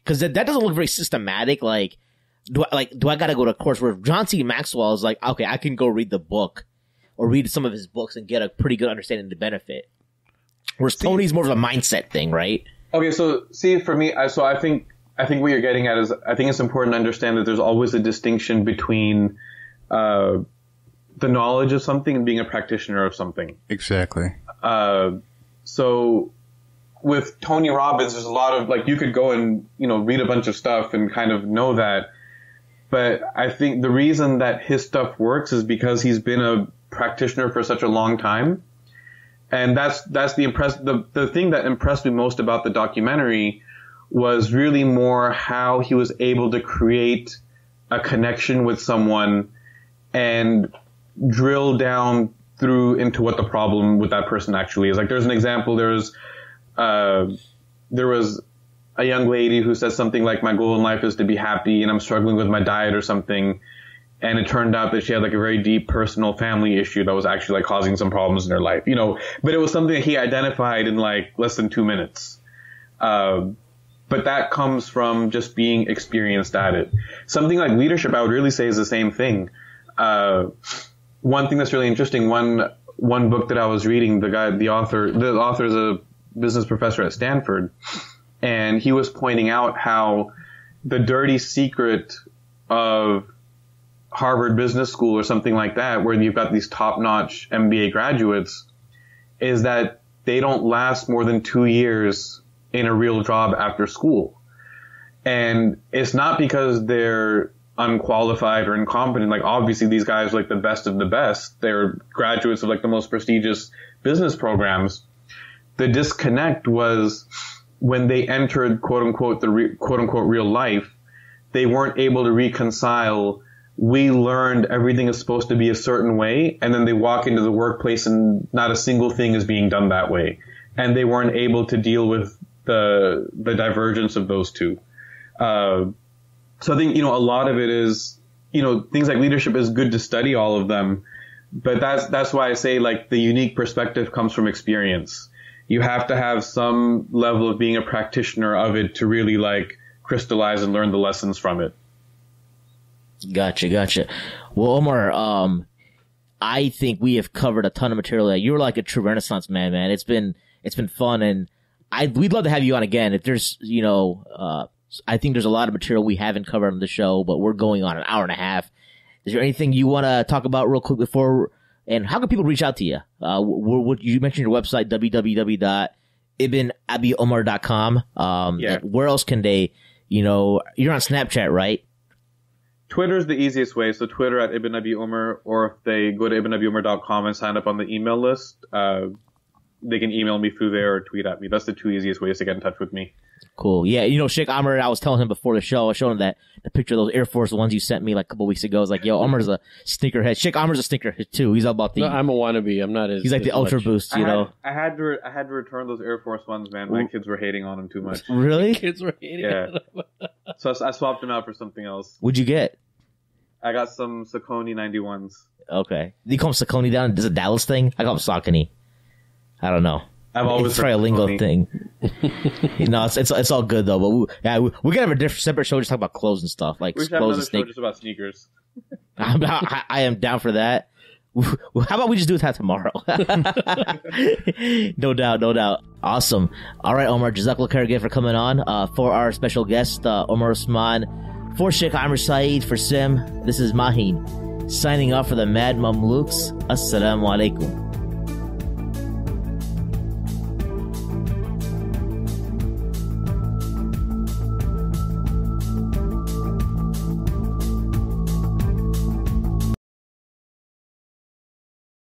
because that doesn't look very systematic. Do I gotta go to a course? Where John C. Maxwell is okay, I can go read the book or read some of his books and get a pretty good understanding of the benefit. Whereas Tony's more of a mindset thing, right? Okay, so for me, I think what you're getting at is I think it's important to understand that there's always a distinction between the knowledge of something and being a practitioner of something. Exactly. So with Tony Robbins, there's a lot of you could go and, read a bunch of stuff and kind of know that. But I think the reason that his stuff works is because he's been a practitioner for such a long time. And that's the thing that impressed me most about the documentary was really more how he was able to create a connection with someone and drill down through into what the problem with that person actually is. There's an example. There was a young lady who said something like, my goal in life is to be happy and I'm struggling with my diet or something. And it turned out that she had a very deep personal family issue that was actually causing some problems in her life, but it was something that he identified in less than 2 minutes. But that comes from just being experienced at it. Something like leadership, I would really say, is the same thing. One thing that's really interesting, one book that I was reading, the author is a business professor at Stanford, and he was pointing out how the dirty secret of Harvard Business School or something like that, where you've got these top-notch MBA graduates, is that they don't last more than 2 years in a real job after school. And it's not because they're unqualified or incompetent. Obviously these guys are the best of the best. They're graduates of the most prestigious business programs. The disconnect was when they entered quote unquote real life, they weren't able to reconcile. We learned everything is supposed to be a certain way, and then they walk into the workplace and not a single thing is being done that way. and they weren't able to deal with the divergence of those two. So I think, a lot of it is, things like leadership is good to study all of them, but that's why I say, like, the unique perspective comes from experience. You have to have some level of being a practitioner of it to really, like, crystallize and learn the lessons from it. Gotcha. Well, Omar, I think we have covered a ton of material. You're like a true Renaissance man. It's been fun, and we'd love to have you on again. If there's, I think there's a lot of material we haven't covered on the show, but we're going on an hour and a half. Is there anything you want to talk about real quick before? And how can people reach out to you? You mentioned your website, www.ibnabiomar.com. Yeah. Where else can they, you're on Snapchat, right? Twitter's the easiest way. So Twitter at Ibn Abi Umar, or if they go to ibnabiomar.com and sign up on the email list, they can email me through there or tweet at me. That's the two easiest ways to get in touch with me. Cool. Yeah, Sheikh Amr, I was telling him before the show, I showed him the picture of those Air Force Ones you sent me like a couple weeks ago. I was like, yo, Amar's a sneakerhead. Sheikh Amr's a sneakerhead too. He's all about the... No, I'm a wannabe. I'm not as... He's like the Ultra Boost, I had to return those Air Force Ones, man. My kids were hating on them too much. Really? Kids were hating on them. So I swapped them out for something else. What'd you get? I got some Saucony 91s. Okay. Do you call them Saucony down? Is it a Dallas thing? I call them Saucony. I don't know. I've always it's probably a lingo thing. No, it's all good though. But we gotta have a separate show just talk about clothes and stuff, like we should clothes have another and show just about sneakers. I am down for that. How about we just do that tomorrow? No doubt. Awesome. All right, Omar, Jazakallah khair again for coming on. For our special guest, Omar Usman, for Sheikh Amr Saeed, for Sim, this is Maheen signing off for the Mad Mamluks. Assalamu alaikum.